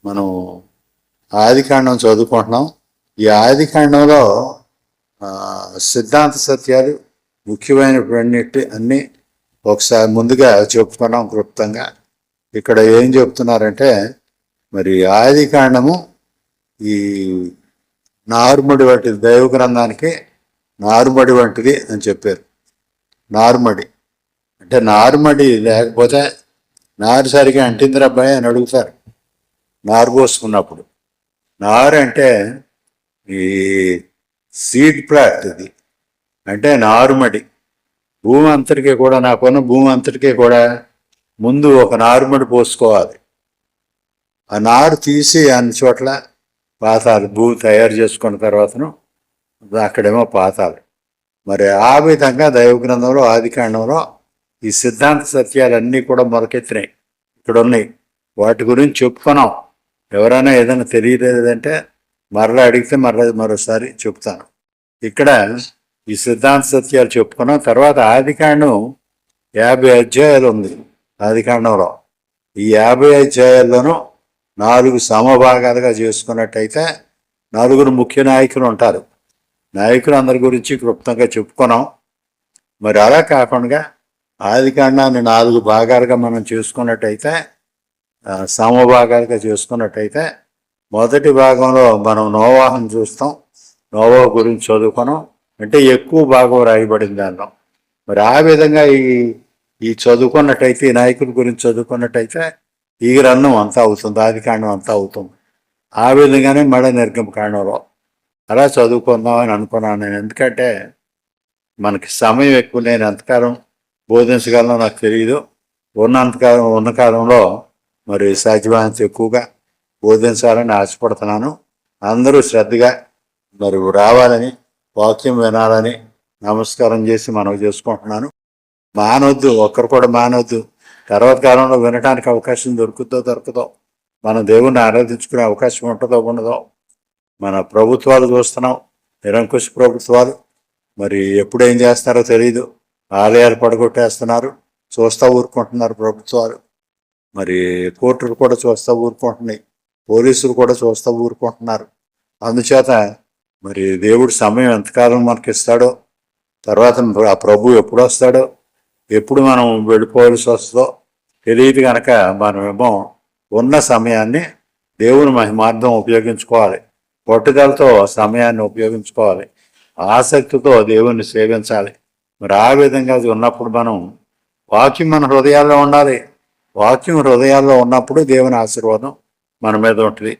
మనం ఆదికాండం చదువుకుంటున్నాం. ఈ ఆదికాండంలో సిద్ధాంత సత్యాలు ముఖ్యమైనటువంటి అన్నీ ఒకసారి ముందుగా చెప్పుకున్నాం క్లుప్తంగా. ఇక్కడ ఏం చెప్తున్నారంటే, మరి ఆదికాండము ఈ నారుమడి వంటిది, దైవ గ్రంథానికి నారుమడి వంటిది అని చెప్పారు. నారుమడి అంటే నారుమడి లేకపోతే నారు సరిగా అంటిందిరా అబ్బాయి అని అడుగుతారు నారు పోసుకున్నప్పుడు. నారు అంటే ఈ సీడ్ ప్లాట్, ఇది అంటే నారుమడి. భూమి అంతటికీ కూడా, నాకున్న భూమి అంతటికీ కూడా ముందు ఒక నారుమడి పోసుకోవాలి. ఆ నారు తీసి అన్ని చోట్ల పాతాలు, భూమి తయారు చేసుకున్న తర్వాతను అక్కడేమో పాతాలు. మరి ఆ విధంగా దైవ గ్రంథంలో ఆదికాండంలో ఈ సిద్ధాంత సత్యాలన్నీ కూడా మొదకెత్తినాయి, ఇక్కడ ఉన్నాయి. వాటి గురించి చెప్పుకున్నాం. ఎవరైనా ఏదైనా తెలియలేదంటే మరలా అడిగితే మరోసారి చెప్తాను. ఇక్కడ ఈ సిద్ధాంత సత్యాలు చెప్పుకున్నాం. తర్వాత ఆదికాండం 50 అధ్యాయాలు ఉంది. ఆదికాండంలో ఈ 50 అధ్యాయాల్లోనూ 4 సమభాగాలుగా చేసుకున్నట్టయితే 4 ముఖ్య నాయకులు ఉంటారు. నాయకులు అందరి గురించి క్లుప్తంగా చెప్పుకున్నాం. మరి అలా కాకుండా ఆదికాండాన్ని 4 భాగాలుగా మనం చేసుకున్నట్టయితే, సమభాగాలుగా చేసుకున్నట్టయితే, మొదటి భాగంలో మనం నోవాహుని చూస్తాం. నోవా గురించి చదువుకున్నాం. అంటే ఎక్కువ భాగం రాయబడింది దానిలో. మరి ఆ విధంగా ఈ చదువుకున్నట్టయితే, ఈ నాయకుల గురించి చదువుకున్నట్టయితే ఈ గ్రంథం అంతా అవుతుంది, ఆదికాండం అంతా అవుతుంది. ఆ విధంగానే మళ్ళీ నిర్గమకాండంలో అలా చదువుకుందామని అనుకున్నాను నేను. ఎందుకంటే మనకి సమయం ఎక్కువ, నేను ఎంతకాలం బోధించగలను నాకు తెలియదు. ఉన్న కాలంలో మరి సాధ్యమైనంత ఎక్కువగా బోధించాలని ఆశపడుతున్నాను. అందరూ శ్రద్ధగా మరి రావాలని, వాక్యం వినాలని నమస్కారం చేసి మనవి చేసుకుంటున్నాను. మానవద్దు, ఒక్కరు కూడా మానవద్దు. తర్వాత కాలంలో వినడానికి అవకాశం దొరుకుతుందో మనం దేవుణ్ణి ఆరాధించుకునే అవకాశం ఉంటుందో ఉండదో. మన ప్రభుత్వాలు చూస్తున్నాం, నిరంకుశ ప్రభుత్వాలు. మరి ఎప్పుడు ఏం చేస్తారో తెలియదు. ఆలయాలు పడగొట్టేస్తున్నారు, చూస్తూ ఊరుకుంటున్నారు ప్రభుత్వాలు. మరి కోర్టులు కూడా చూస్తూ ఊరుకుంటున్నాయి, పోలీసులు కూడా చూస్తూ ఊరుకుంటున్నారు. అందుచేత మరి దేవుడు సమయం ఎంతకాలం మనకి ఇస్తాడో, తర్వాత ఆ ప్రభు ఎప్పుడు వస్తాడో, ఎప్పుడు మనం వెళ్ళిపోవాల్సి వస్తుందో తెలియదు. కనుక మనమేమో ఉన్న సమయాన్ని దేవుని మహిమార్థం ఉపయోగించుకోవాలి. పట్టుదలతో సమయాన్ని ఉపయోగించుకోవాలి. ఆసక్తితో దేవుణ్ణి సేవించాలి. మరి ఆ విధంగా ఉన్నప్పుడు మనం, వాక్యం మన హృదయాల్లో ఉండాలి. వాక్యం హృదయాల్లో ఉన్నప్పుడు దేవుని ఆశీర్వాదం మన మీద ఉంటుంది.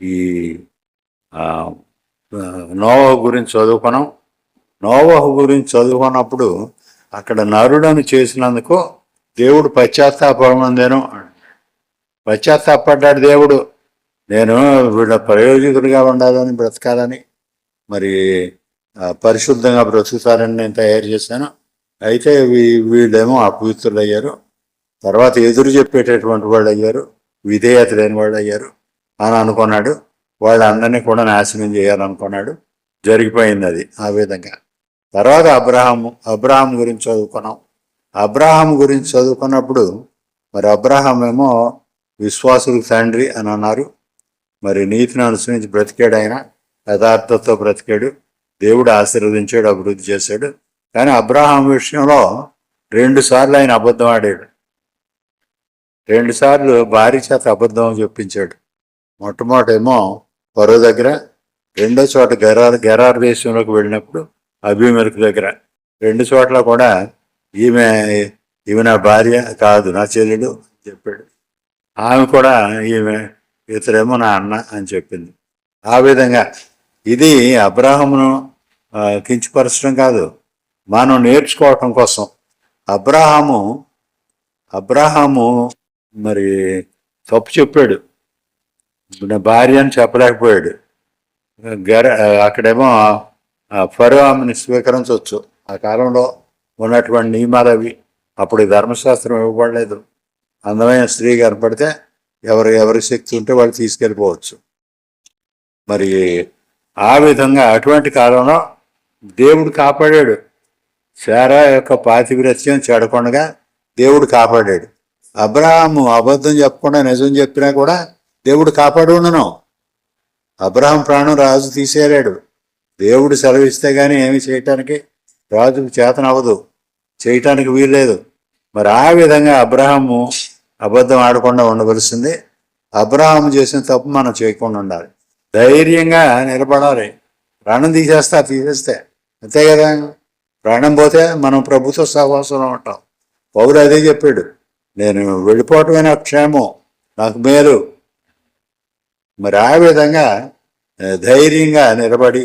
ఈ నోవహు గురించి చదువుకున్నాం. నోవహు గురించి చదువుకున్నప్పుడు అక్కడ నరుడను చేసినందుకు దేవుడు పశ్చాత్తాపడ్డాడు దేవుడు. నేను వీళ్ళ ప్రయోజకుడిగా ఉండాలని, బ్రతకాలని, మరి పరిశుద్ధంగా బ్రతుకుతారని నేను తయారు చేశాను. అయితే వీళ్ళేమో అపవిత్రులు అయ్యారు. తర్వాత ఎదురు చెప్పేటటువంటి వాళ్ళు అయ్యారు, విధేయత లేని వాళ్ళు అయ్యారు అని అనుకున్నాడు. వాళ్ళందరినీ కూడా నాశనం చేయాలనుకున్నాడు. జరిగిపోయింది అది ఆ విధంగా. తర్వాత అబ్రహాం గురించి చదువుకున్నాం. అబ్రహాం గురించి చదువుకున్నప్పుడు మరి అబ్రహాం ఏమో విశ్వాసులకు తండ్రి అని అన్నారు. మరి నీతిని అనుసరించి బ్రతికాడు. ఆయన యథార్థతో బ్రతికాడు. దేవుడు ఆశీర్వదించాడు, అభివృద్ధి చేశాడు. కానీ అబ్రహాం విషయంలో 2 సార్లు ఆయన అబద్ధం ఆడాడు. 2 సార్లు భార్య చేత అబద్ధం చెప్పించాడు. మొట్టమొదటేమో పరో దగ్గర, రెండో చోట గెరార్ దేశంలోకి వెళ్ళినప్పుడు అబీమెలెకు దగ్గర. 2 చోట్ల కూడా ఈమె నా భార్య కాదు, నా చెల్లెలు చెప్పాడు. ఆమె కూడా ఇతరేమో నా అన్న అని చెప్పింది. ఆ విధంగా ఇది అబ్రహామును కించపరచడం కాదు, మనం నేర్చుకోవటం కోసం. అబ్రహాము మరి తప్పు చెప్పాడు, నా భార్య అని చెప్పలేకపోయాడు. అక్కడేమో ఫరో ఆమెను స్వీకరించవచ్చు. ఆ కాలంలో ఉన్నటువంటి నియమాలు అవి. అప్పుడు ధర్మశాస్త్రం ఇవ్వబడలేదు. అందమైన స్త్రీ కనపడితే ఎవరి శక్తి ఉంటే వాళ్ళు తీసుకెళ్ళిపోవచ్చు. మరి ఆ విధంగా అటువంటి కాలంలో దేవుడు కాపాడాడు. శారా యొక్క పాతివ్రత్యం చెడకొండగా దేవుడు కాపాడాడు. అబ్రహాము అబద్ధం చెప్పకుండా నిజం చెప్పినా కూడా దేవుడు కాపాడు ఉండను. అబ్రహాం ప్రాణం రాజు తీసేరాడు. దేవుడు సెలవిస్తే కానీ ఏమి చేయటానికి రాజుకు చేతనవ్వదు, చేయటానికి వీల్లేదు. మరి ఆ విధంగా అబ్రహాము అబద్ధం ఆడకుండా ఉండవలసింది. అబ్రహాము చేసిన తప్పు మనం చేయకుండా ఉండాలి, ధైర్యంగా నిలబడాలి. ప్రాణం తీసేస్తే అంతే కదా. ప్రాణం పోతే మనం ప్రభుత్వ సహవాసంలో ఉంటాం. పౌలు అదే చెప్పాడు, నేను వెళ్ళిపోవటమే నాకు క్షేమం, నాకు మేలు. మరి ఆ విధంగా ధైర్యంగా నిలబడి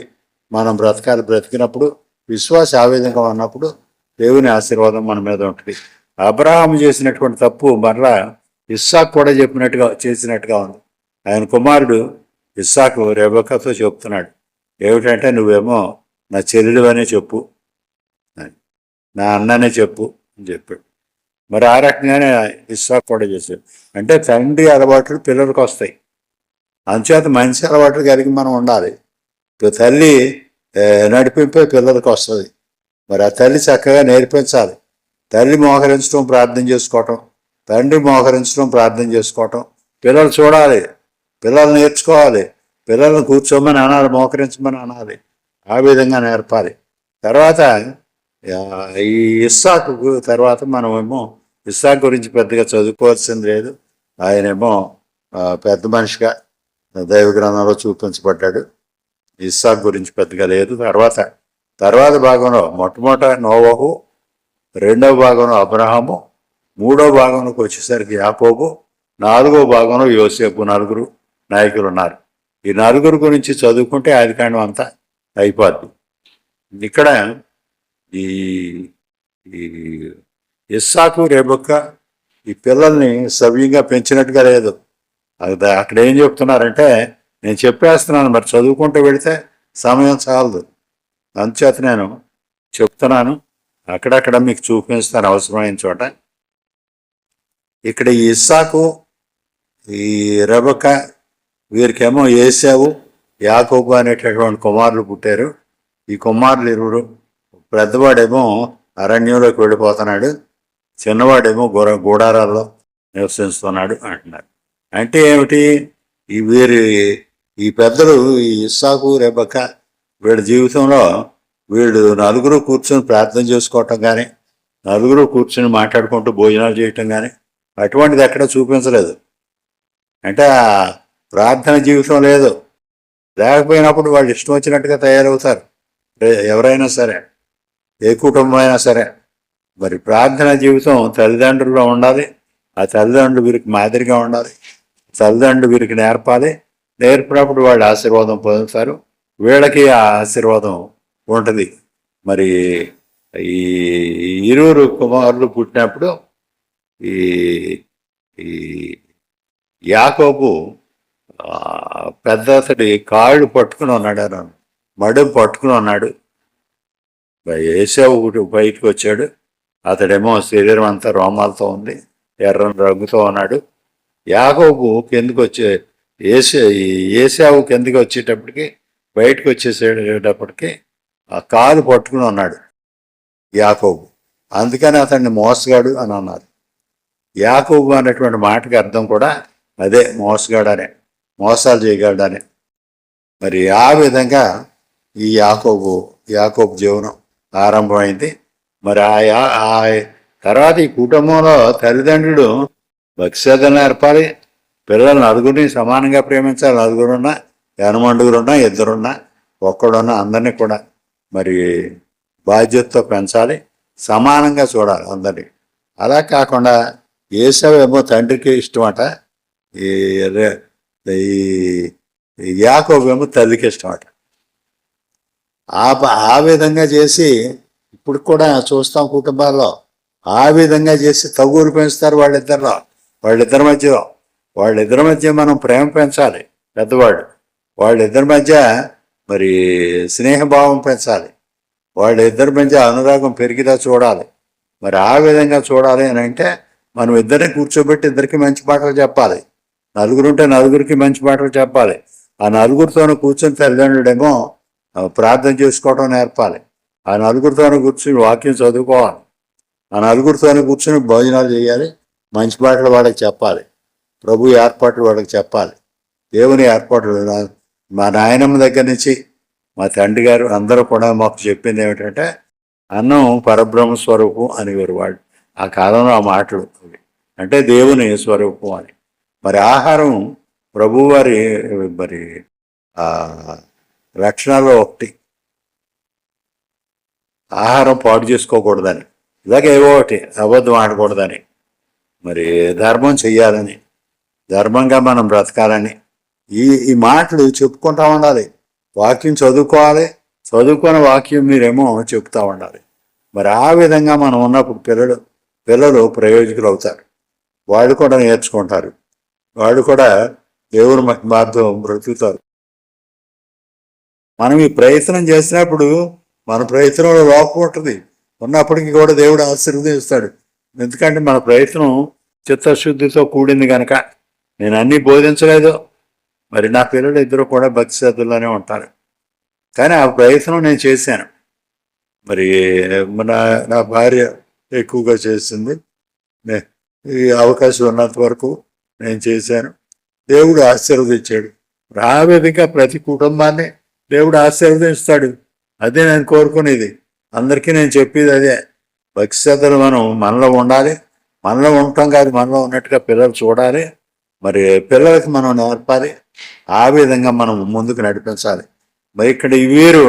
మనం బ్రతికినప్పుడు, విశ్వాస ఆ విధంగా ఉన్నప్పుడు దేవుని ఆశీర్వాదం మన మీద ఉంటుంది. అబ్రహాము చేసినటువంటి తప్పు మరలా ఇస్సాకు కూడా చేసినట్టుగా ఉంది. ఆయన కుమారుడు ఇస్సాకు రెబెక్కతో చెప్తున్నాడు, ఏమిటంటే నువ్వేమో నా చెల్లెలు అనే చెప్పు, నా అన్ననే చెప్పు అని చెప్పాడు. మరి ఆ రకంగానే ఇస్సాకు కూడా చేశాడు. అంటే తండ్రి అలవాట్లు పిల్లలకు వస్తాయి. అందుచేత మంచి అలవాట్లు కలిగి మనం ఉండాలి. తల్లి నడిపింపే పిల్లలకు వస్తుంది. మరి ఆ తల్లి చక్కగా నేర్పించాలి. తల్లి మోకరించడం ప్రార్థన చేసుకోవటం, తండ్రి మోకరించడం ప్రార్థన చేసుకోవటం పిల్లలు చూడాలి, పిల్లలు నేర్చుకోవాలి. పిల్లలను కూర్చోమని అనాలి, మోకరించమని అనాలి. ఆ విధంగా నేర్పాలి. తర్వాత ఈ ఇస్సాకు తర్వాత మనమేమో ఇస్సాకు గురించి పెద్దగా చదువుకోవాల్సింది లేదు. ఆయనేమో పెద్ద మనిషిగా దైవ గ్రంథంలో చూపించబడ్డాడు. ఇస్సాకు గురించి పెద్దగా లేదు. తర్వాత భాగంలో మొట్టమొదట నోవహు, రెండవ భాగంలో అబ్రహాము, మూడవ భాగంలోకి వచ్చేసరికి యాకోబు, నాలుగో భాగంలో యోసేపు. నలుగురు నాయకులు ఉన్నారు. ఈ నలుగురు గురించి చదువుకుంటే ఆదికాండం అంతా అయిపోద్ది. ఇక్కడ ఈ ఇస్సాకు రెబెక్క ఈ పిల్లల్ని సవ్యంగా పెంచినట్టుగా లేదు. అక్కడ ఏం చెప్తున్నారంటే, నేను చెప్పేస్తున్నాను, మరి చదువుకుంటూ వెళితే సమయం చాలదు. అందుచేత నేను చెప్తున్నాను, అక్కడక్కడ మీకు చూపిస్తాను అవసరమైన చోట. ఇక్కడ ఈ ఇస్సాకు, ఈ రెబెక్క, వీరికేమో ఏశావు, యాకోబు అనేటటువంటి కుమారులు పుట్టారు. ఈ కుమారులు ఇరువురు, పెద్దవాడేమో అరణ్యంలోకి వెళ్ళిపోతున్నాడు, చిన్నవాడేమో గూడారాల్లో నివసిస్తున్నాడు అంటున్నారు. అంటే ఏమిటి, ఈ పెద్దలు ఈ ఇస్సాకు రెబెక్క వీళ్ళ జీవితంలో వీళ్ళు నలుగురు కూర్చొని ప్రార్థన చేసుకోవటం కానీ, నలుగురు కూర్చొని మాట్లాడుకుంటూ భోజనాలు చేయటం కానీ అటువంటిది ఎక్కడ చూపించలేదు. అంటే ఆ ప్రార్థన జీవితం లేదు. లేకపోయినప్పుడు వాళ్ళు ఇష్టం వచ్చినట్టుగా తయారవుతారు. ఎవరైనా సరే, ఏ కుటుంబం అయినా సరే. మరి ప్రార్థన జీవితం తల్లిదండ్రుల్లో ఉండాలి. ఆ తల్లిదండ్రులు వీరికి మాదిరిగా ఉండాలి. తల్లిదండ్రులు వీరికి నేర్పాలి. నేర్పినప్పుడు వాళ్ళు ఆశీర్వాదం పొందుతారు, వీళ్ళకి ఆ ఆశీర్వాదం ఉంటుంది. మరి ఈ ఇరువురు కుమారులు పుట్టినప్పుడు ఈ యాకోబు పెద్దతడి కాళ్ళు పట్టుకుని ఉన్నాడు, మడుపు పట్టుకుని ఉన్నాడు. ఏశావు బయటకు వచ్చాడు. అతడేమో శరీరం అంతా రోమాలతో ఉంది, ఎర్రని రంగుతో ఉన్నాడు. యాకోబు కిందకు ఏశావు కిందకి వచ్చేటప్పటికి, బయటకు వచ్చేసేటప్పటికి ఆ కాలు పట్టుకుని ఉన్నాడు యాకోబు. అందుకని అతన్ని మోసగాడు అని అన్నారు. యాకోబు అనేటువంటి మాటకి అర్థం కూడా అదే, మోసగాడనే, మోసాలు చేయగలడని. మరి ఆ విధంగా ఈ యాకోబు జీవనం ఆరంభమైంది. మరి ఆ తర్వాత ఈ కుటుంబంలో తల్లిదండ్రులు భక్తిశ్రద్ధలు నేర్పాలి. పిల్లలు నలుగురిని సమానంగా ప్రేమించాలి. నలుగురున్నా, ఎనమండుగురున్నా, ఇద్దరున్నా, ఒక్కడున్నా అందరినీ కూడా మరి బాధ్యతతో పెంచాలి. సమానంగా చూడాలి అందరినీ. అలా కాకుండా ఏశావు ఏమో తండ్రికి ఇష్టమట, ఈ యాకోబు ఏమో తల్లికి ఇష్టమట. ఆ విధంగా చేసి ఇప్పుడు కూడా చూస్తాం కుటుంబాల్లో. ఆ విధంగా చేసి తగులు పెంచుతారు వాళ్ళిద్దరి మధ్య మనం ప్రేమ పెంచాలి. పెద్దవాడు వాళ్ళిద్దరి మధ్య మరి స్నేహభావం పెంచాలి. వాళ్ళిద్దరి మధ్య అనురాగం పెరిగిదా చూడాలి. మరి ఆ విధంగా చూడాలి అని అంటే మనం ఇద్దరిని కూర్చోబెట్టి ఇద్దరికి మంచి మాటలు చెప్పాలి. నలుగురుంటే నలుగురికి మంచి మాటలు చెప్పాలి. ఆ నలుగురితోనూ కూర్చొని తల్లిదండ్రుడేమో ప్రార్థన చేసుకోవడం నేర్పాలి. ఆ నలుగురితోనూ కూర్చొని వాక్యం చదువుకోవాలి. ఆ నలుగురితోనూ కూర్చొని భోజనాలు చేయాలి. మంచి మాటలు వాళ్ళకి చెప్పాలి, ప్రభు ఏర్పాట్లు వాళ్ళకి చెప్పాలి, దేవుని ఏర్పాట్లు. మా నాయనమ్మ దగ్గర నుంచి మా తండ్రి గారు అందరూ కూడా మాకు చెప్పింది ఏమిటంటే అన్నం పరబ్రహ్మ స్వరూపం అనేవారు వాళ్ళు. ఆ కాలంలో ఆ మాటలు అంటే దేవుని స్వరూపం అని. మరి ఆహారం ప్రభువారి మరి లక్షణాల్లో ఒకటి ఆహారం పాడు చేసుకోకూడదని, ఇలాగే ఏవో ఒకటి అబద్ధం ఆడకూడదని, మరి ధర్మం చెయ్యాలని, ధర్మంగా మనం బ్రతకాలని ఈ మాటలు చెప్పుకుంటా ఉండాలి. వాక్యం చదువుకోవాలి, చదువుకున్న వాక్యం మీరేమో చెప్తా ఉండాలి. మరి ఆ విధంగా మనం ఉన్నప్పుడు పిల్లలు ప్రయోజకులు అవుతారు. వాళ్ళు కూడా నేర్చుకుంటారు, వాళ్ళు కూడా దేవుని మార్గం బ్రతుకుతారు. మనం ఈ ప్రయత్నం చేసినప్పుడు మన ప్రయత్నంలో లోపం ఉంటుంది, ఉన్నప్పటికీ కూడా దేవుడు ఆశీర్వదిస్తాడు. ఎందుకంటే మన ప్రయత్నం చిత్తశుద్ధితో కూడింది కనుక. నేను అన్నీ బోధించలేదు, మరి నా పిల్లలు ఇద్దరు కూడా భక్తి శ్రద్ధల్లోనే ఉంటారు, కానీ ఆ ప్రయత్నం నేను చేశాను. మరి నా భార్య ఎక్కువగా చేసింది, ఈ అవకాశం ఉన్నంత వరకు నేను చేశాను, దేవుడు ఆశీర్వదించాడు. ఆ విధంగా ప్రతి కుటుంబాన్ని దేవుడు ఆశీర్వదిస్తాడు. అదే నేను కోరుకునేది, అందరికీ నేను చెప్పేది అదే. భక్తి శ్రద్ధలు మనలో ఉండాలి, మనలో ఉండటం కాదు, మనలో ఉన్నట్టుగా పిల్లలు చూడాలి, మరి పిల్లలకి మనం నేర్పాలి. ఆ విధంగా మనం ముందుకు నడిపించాలి. మరి ఇక్కడ వీరు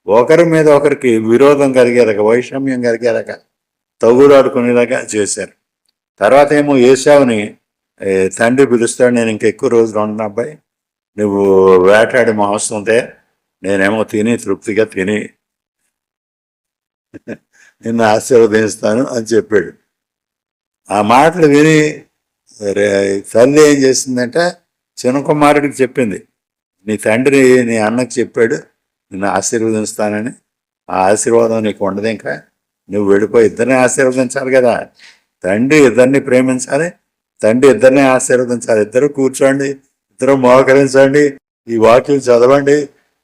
ఒకరి మీద ఒకరికి విరోధం కలిగేలాగా, వైషమ్యం కలిగేలాగా, తగులాడుకునేలాగా చేశారు. తర్వాత ఏమో ఏశావుని తండ్రి పిలుస్తాడు, నేను ఇంకెక్కువ రోజులు ఉండను అబ్బాయి, నువ్వు వేటాడి మాంసంతే, నేనేమో తృప్తిగా తిని నిన్ను ఆశీర్వదిస్తాను అని చెప్పాడు. ఆ మాటలు విని తల్లి ఏం చేసిందంటే చిన్న కుమారుడికి చెప్పింది, నీ తండ్రి నీ అన్నకి చెప్పాడు నిన్ను ఆశీర్వదిస్తానని, ఆ ఆశీర్వాదం నీకు ఉండదు, ఇంకా నువ్వు వెళ్ళిపోయి ఇద్దరిని ఆశీర్వదించాలి కదా. తండ్రి ఇద్దరిని ప్రేమించాలి, తండ్రి ఇద్దరిని ఆశీర్వదించాలి. ఇద్దరు కూర్చోండి, ఇద్దరు మోకరించండి, ఈ వాక్యం చదవండి,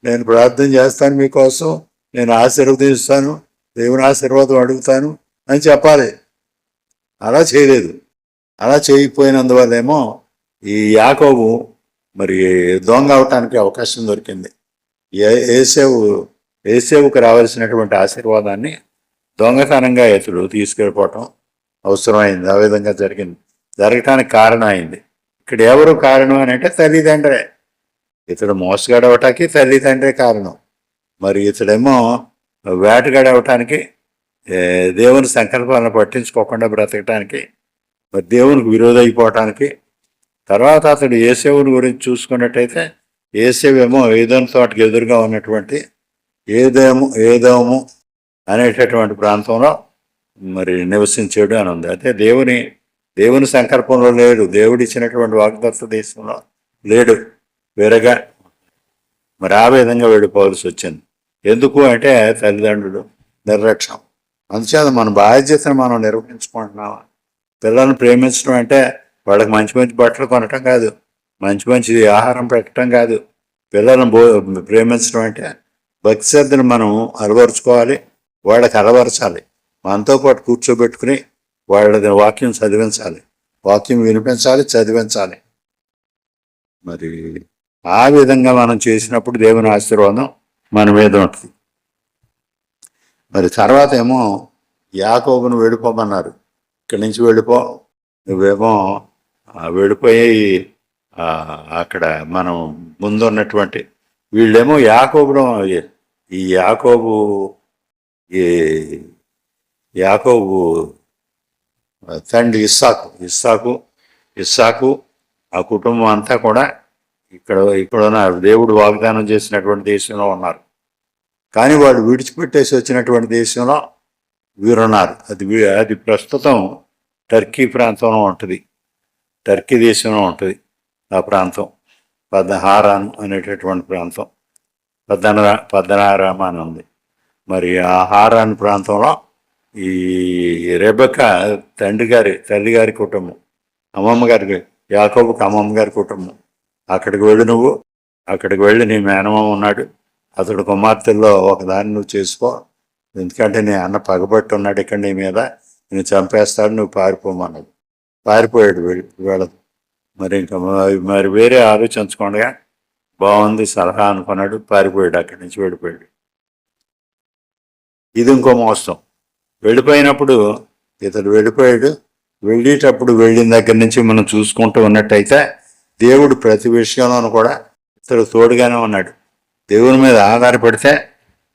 నేను ప్రార్థన చేస్తాను మీకోసం, నేను ఆశీర్వదిస్తాను, దేవుని ఆశీర్వాదం అడుగుతాను అని చెప్పాలి. అలా చేయలేదు. అలా చేయకపోయినందువల్లేమో ఈ యాకోబు మరి దొంగ అవటానికి అవకాశం దొరికింది. ఏసేవుకు రావాల్సినటువంటి ఆశీర్వాదాన్ని దొంగతనంగా ఇతడు తీసుకెళ్ళిపోవటం అవసరమైంది. ఆ విధంగా జరగటానికి కారణం అయింది. ఇక్కడ ఎవరు కారణం అని అంటే తల్లిదండ్రే. ఇతడు మోసగాడవటానికి తల్లిదండ్రే కారణం. మరి ఇతడేమో వేటగాడవటానికి, దేవుని సంకల్పాలను పట్టించుకోకుండా బ్రతకటానికి, మరి దేవునికి విరోధైపోవటానికి. తర్వాత అతడు ఏసేవుని గురించి చూసుకున్నట్టయితే ఏసేవేమో ఏదోని తోటకి ఎదురుగా ఉన్నటువంటి ఏదోము అనేటటువంటి ప్రాంతంలో మరి నివసించాడు అని ఉంది. అయితే దేవుని సంకల్పంలో లేడు, దేవుడు ఇచ్చినటువంటి వాగ్దత్త దేశంలో లేడు, వేరేగా మరి ఆ విధంగా వెళ్ళిపోవాల్సి వచ్చింది. ఎందుకు అంటే తల్లిదండ్రులు నిర్లక్ష్యం. అందుచేత మన బాధ్యతను మనం నిర్వహించుకుంటున్నామా? పిల్లల్ని ప్రేమించడం అంటే వాళ్ళకి మంచి మంచి బట్టలు కొనటం కాదు, మంచి ఆహారం పెట్టడం కాదు. పిల్లలను ప్రేమించడం అంటే భక్తి శ్రద్ధను మనం అలవరుచుకోవాలి, వాళ్ళకి అలవరచాలి. మనతో పాటు కూర్చోబెట్టుకుని వాళ్ళ వాక్యం చదివించాలి, వాక్యం వినిపించాలి, చదివించాలి. మరి ఆ విధంగా మనం చేసినప్పుడు దేవుని ఆశీర్వాదం మన మీద ఉంటుంది. మరి తర్వాత ఏమో యాకోబును వెళ్ళిపోమన్నారు, ఇక్కడి నుంచి వెళ్ళిపో, నువ్వేమో వెళ్ళిపోయి అక్కడ మనం ముందున్నటువంటి వీళ్ళేమో యాకోబును, ఈ యాకోబు తండ్రి ఇస్సాకు ఆ కుటుంబం అంతా కూడా ఇక్కడ ఉన్నారు, దేవుడు వాగ్దానం చేసినటువంటి దేశంలో ఉన్నారు. కానీ వాళ్ళు విడిచిపెట్టేసి వచ్చినటువంటి దేశంలో వీరున్నారు. అది ప్రస్తుతం టర్కీ ప్రాంతంలో ఉంటుంది, టర్కీ దేశంలో ఉంటుంది ఆ ప్రాంతం. హారాన్ అనేటటువంటి ప్రాంతం, పద్దనారామ అని ఉంది. మరి ఆ హారాన్ ప్రాంతంలో ఈ రెబెక్కా తల్లిగారి కుటుంబం, అమ్మమ్మ గారికి, యాకోబుకి అమ్మమ్మ గారి కుటుంబం. అక్కడికి వెళ్ళి నీ మేనమామ ఉన్నాడు, అతడు కుమార్తెల్లో ఒకదాన్ని నువ్వు చేసుకో, ఎందుకంటే నీ అన్న పగబట్టి ఉన్నాడు ఇక్కడ నీ మీద, నేను చంపేస్తాడు, నువ్వు పారిపోమన్నది. పారిపోయాడు వెళ్ళదు. మరి ఇంకా మరి వేరే ఆలోచించకుండా బాగుంది సలహా అనుకున్నాడు, పారిపోయాడు, అక్కడి నుంచి వెళ్ళిపోయాడు. ఇది ఇంకో మోసం. వెళ్ళిపోయినప్పుడు ఇతడు వెళ్ళిపోయాడు. వెళ్ళేటప్పుడు వెళ్ళిన దగ్గర నుంచి మనం చూసుకుంటూ ఉన్నట్టయితే దేవుడు ప్రతి విషయంలోనూ కూడా ఇతడు తోడుగానే ఉన్నాడు. దేవుని మీద ఆధారపడితే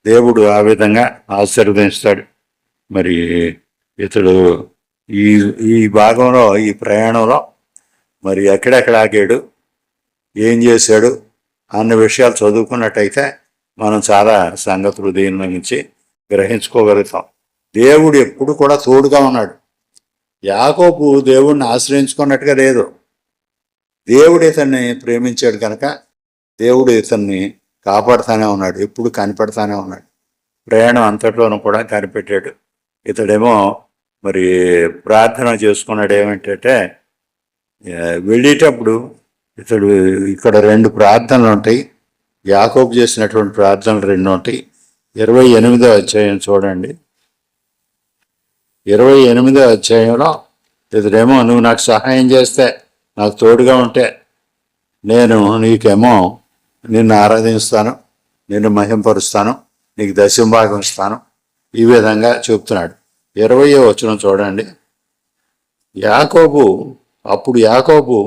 దేవుడు ఆ విధంగా ఆశీర్వదిస్తాడు. మరి ఇతడు ఈ ఈ భాగంలో, ఈ ప్రయాణంలో మరి ఎక్కడెక్కడ ఆగాడు, ఏం చేశాడు అన్న విషయాలు చదువుకున్నట్టయితే మనం చాలా సంగతులు దీని నుంచి గ్రహించుకోగలుగుతాం. దేవుడు ఎప్పుడు కూడా తోడుగా ఉన్నాడు. యాకోబు దేవుడిని ఆశ్రయించుకున్నట్టుగా లేదు. దేవుడు ఇతన్ని ప్రేమించాడు కనుక దేవుడు ఇతన్ని కాపాడుతానే ఉన్నాడు, ఎప్పుడు కనిపెడతానే ఉన్నాడు. ప్రయాణం అంతట్లోనూ కూడా కనిపెట్టాడు. ఇతడేమో మరి ప్రార్థన చేసుకున్నాడు. ఏమిటంటే వెళ్ళేటప్పుడు ఇతడు ఇక్కడ 2 ప్రార్థనలు ఉంటాయి. యాకోబు చేసినటువంటి ప్రార్థనలు 2 ఉంటాయి. 28వ అధ్యాయం చూడండి. 28వ అధ్యాయంలో ఇతడేమో నువ్వు నాకు సహాయం చేస్తే, నాకు తోడుగా ఉంటే నేను నీకేమో నిన్ను ఆరాధిస్తాను, నిన్ను మహింపరుస్తాను, నీకు దశంభాగం ఇస్తాను, ఈ విధంగా చెప్తున్నాడు. 20వ వచనం చూడండి. అప్పుడు యాకోబు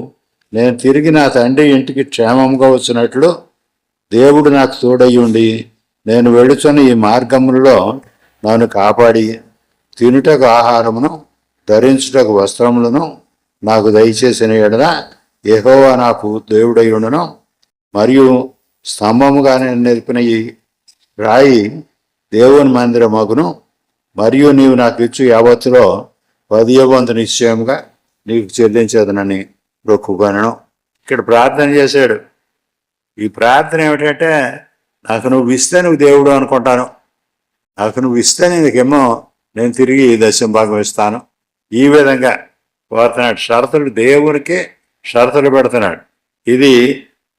నేను తిరిగి నా తండ్రి ఇంటికి క్షేమంగా వచ్చినట్లు దేవుడు నాకు తోడయ్యుండి నేను వెళుచున్న ఈ మార్గములలో నన్ను కాపాడి తినుటకు ఆహారమును ధరించుటకు వస్త్రములను నాకు దయచేసిన ఎడల యెహోవా నాకు దేవుడయ్యుండును, మరియు స్తంభముగా నిలిపిన ఈ రాయి దేవుని మందిరమగును, మరియు నీవు నాకు ఇచ్చు యావత్తులో 10వ వంతు నిశ్చయముగా నీకు చెల్లించేదనని మొక్కుకొనెను. ఇక్కడ ప్రార్థన చేశాడు. ఈ ప్రార్థన ఏమిటంటే, నాకు నువ్వు ఇస్తే నువ్వు దేవుడు అనుకుంటాను, నాకు నువ్వు ఇస్తే నీకేమో నేను తిరిగి దశంభాగం ఇస్తాను, ఈ విధంగా కోరుతున్నాడు. షరతులు, దేవునికి షరతులు పెడుతున్నాడు. ఇది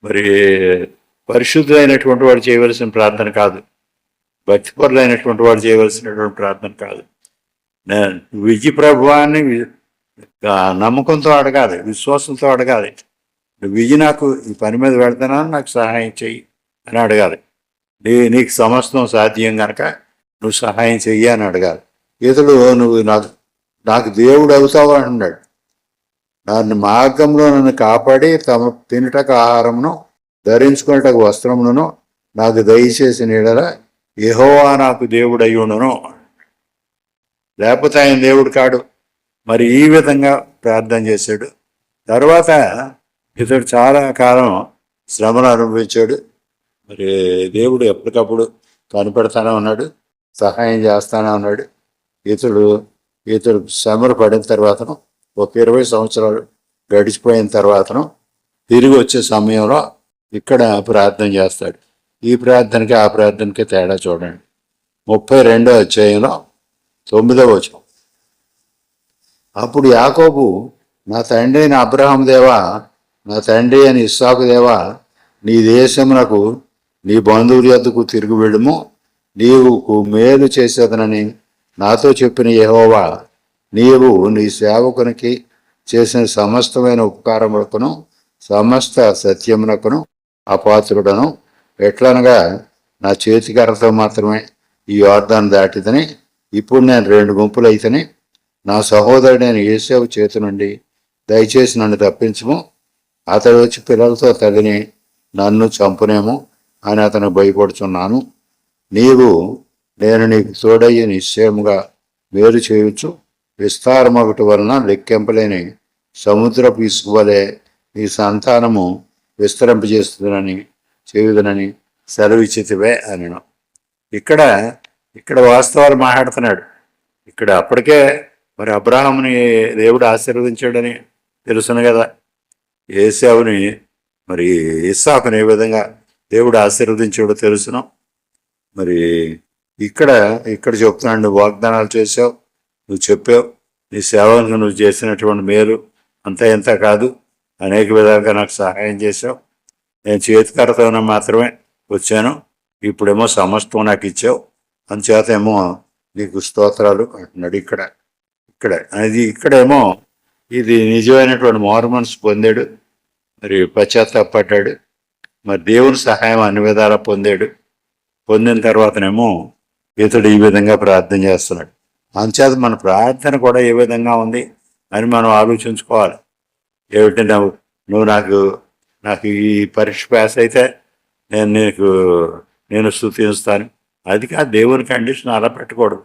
మరి పరిశుద్ధులైనటువంటి వాడు చేయవలసిన ప్రార్థన కాదు, భక్తిపరులైనటువంటి వాడు చేయవలసినటువంటి ప్రార్థన కాదు. నేను విజయ ప్రభువాన్ని నమ్మకంతో అడగాలి, విశ్వాసంతో అడగాలి. విజయ నాకు ఈ పని మీద వెళ్తున్నాను, నాకు సహాయం చెయ్యి అని అడగాలి. నీకు సమస్తం సాధ్యం కనుక నువ్వు సహాయం చెయ్యి అని అడగాలి. ఇతడు నువ్వు నాకు దేవుడు అవుతావు అంటున్నాడు. నన్ను మార్గంలో నన్ను కాపాడి తినుటకు ఆహారమును ధరించుకునేటకు వస్త్రములను నాకు దయచేసి నీడల యెహోవా నాకు దేవుడు అయ్యుండును. లేకపోతే ఆయన దేవుడు కాడు. మరి ఈ విధంగా ప్రార్థన చేశాడు. తర్వాత ఇతడు చాలా కాలం శ్రమను అనుభవించాడు. మరి దేవుడు ఎప్పటికప్పుడు కనిపెడతానే ఉన్నాడు, సహాయం చేస్తానే ఉన్నాడు. ఇతడు శ్రమలు పడిన తర్వాతను ఒక 20 సంవత్సరాలు గడిచిపోయిన తర్వాతను తిరిగి వచ్చే సమయంలో ఇక్కడ ప్రార్థన చేస్తాడు. ఈ ప్రార్థనకి ఆ ప్రార్థనకి తేడా చూడండి. 32వ అధ్యాయంలో 9వ వచనం. అప్పుడు యాకోబు, నా తండ్రి అయిన అబ్రహాం దేవా, నా తండ్రి అని ఇస్సాకు దేవా, నీ దేశమునకు నీ బంధువుల యొద్దకు తిరిగి వెళ్ళుము, నీవు మేలు చేసేదనని నాతో చెప్పిన యెహోవా, నీవు నీ సేవకునికి చేసిన సమస్తమైన ఉపకారములకును సమస్త సత్యమునకును అపాత్రుడను. ఎట్లనగా నా చేతికర్రతో మాత్రమే ఈ యోర్దాను దాటిదని, ఇప్పుడు నేను 2 గుంపులు అయితేనే నా సహోదరుడైన యేసేవు చేతి నుండి దయచేసి నన్ను తప్పించము, అతడు వచ్చి పిల్లలతో తగిని నన్ను చంపునేమో అని అతను భయపడుచున్నాను. నేను నీకు తోడయ్యి నిశ్చయముగా మేలు చేయవచ్చు, విస్తారమొకటి వలన లెక్కింపలేని సముద్రపు ఇసుక వలె నీ సంతానము విస్తరింపజేస్తుందని చేయుదనని సెలవిచ్చితివే అనను. ఇక్కడ వాస్తవాలు మాట్లాడుతున్నాడు. ఇక్కడ అప్పటికే మరి అబ్రహాముని దేవుడు ఆశీర్వదించాడని తెలుసును కదా. ఏశావుని మరి ఇస్సాకుని ఏ విధంగా దేవుడు ఆశీర్వదించాడో తెలుసును. మరి ఇక్కడ చెప్తున్నాడు, నువ్వు వాగ్దానాలు చేసావు, నువ్వు చెప్పావు, నీ సేవకు నువ్వు చేసినటువంటి మేలు అంతా ఎంత కాదు, అనేక విధాలుగా నాకు సహాయం చేసావు, నేను చేతికరతోనే మాత్రమే వచ్చాను, ఇప్పుడేమో సమస్తం నాకు ఇచ్చావు, అందుచేత ఏమో నీకు స్తోత్రాలు అంటున్నాడు. ఇక్కడేమో ఇది నిజమైనటువంటి మారు మనసు పొందాడు, మరి పశ్చాత్తాపడ్డాడు, మరి దేవుని సహాయం అన్ని విధాలా పొందాడు. పొందిన తర్వాతనేమో ఇతడు ఈ విధంగా ప్రార్థన చేస్తున్నాడు. అంచేత మన ప్రార్థన కూడా ఏ విధంగా ఉంది అని మనం ఆలోచించుకోవాలి. ఏమిటి, నువ్వు నాకు ఈ పరీక్ష పాస్ అయితే నేను స్తుతిస్తాను. అది కాదు, దేవుని కండిషన్ అలా పెట్టకూడదు.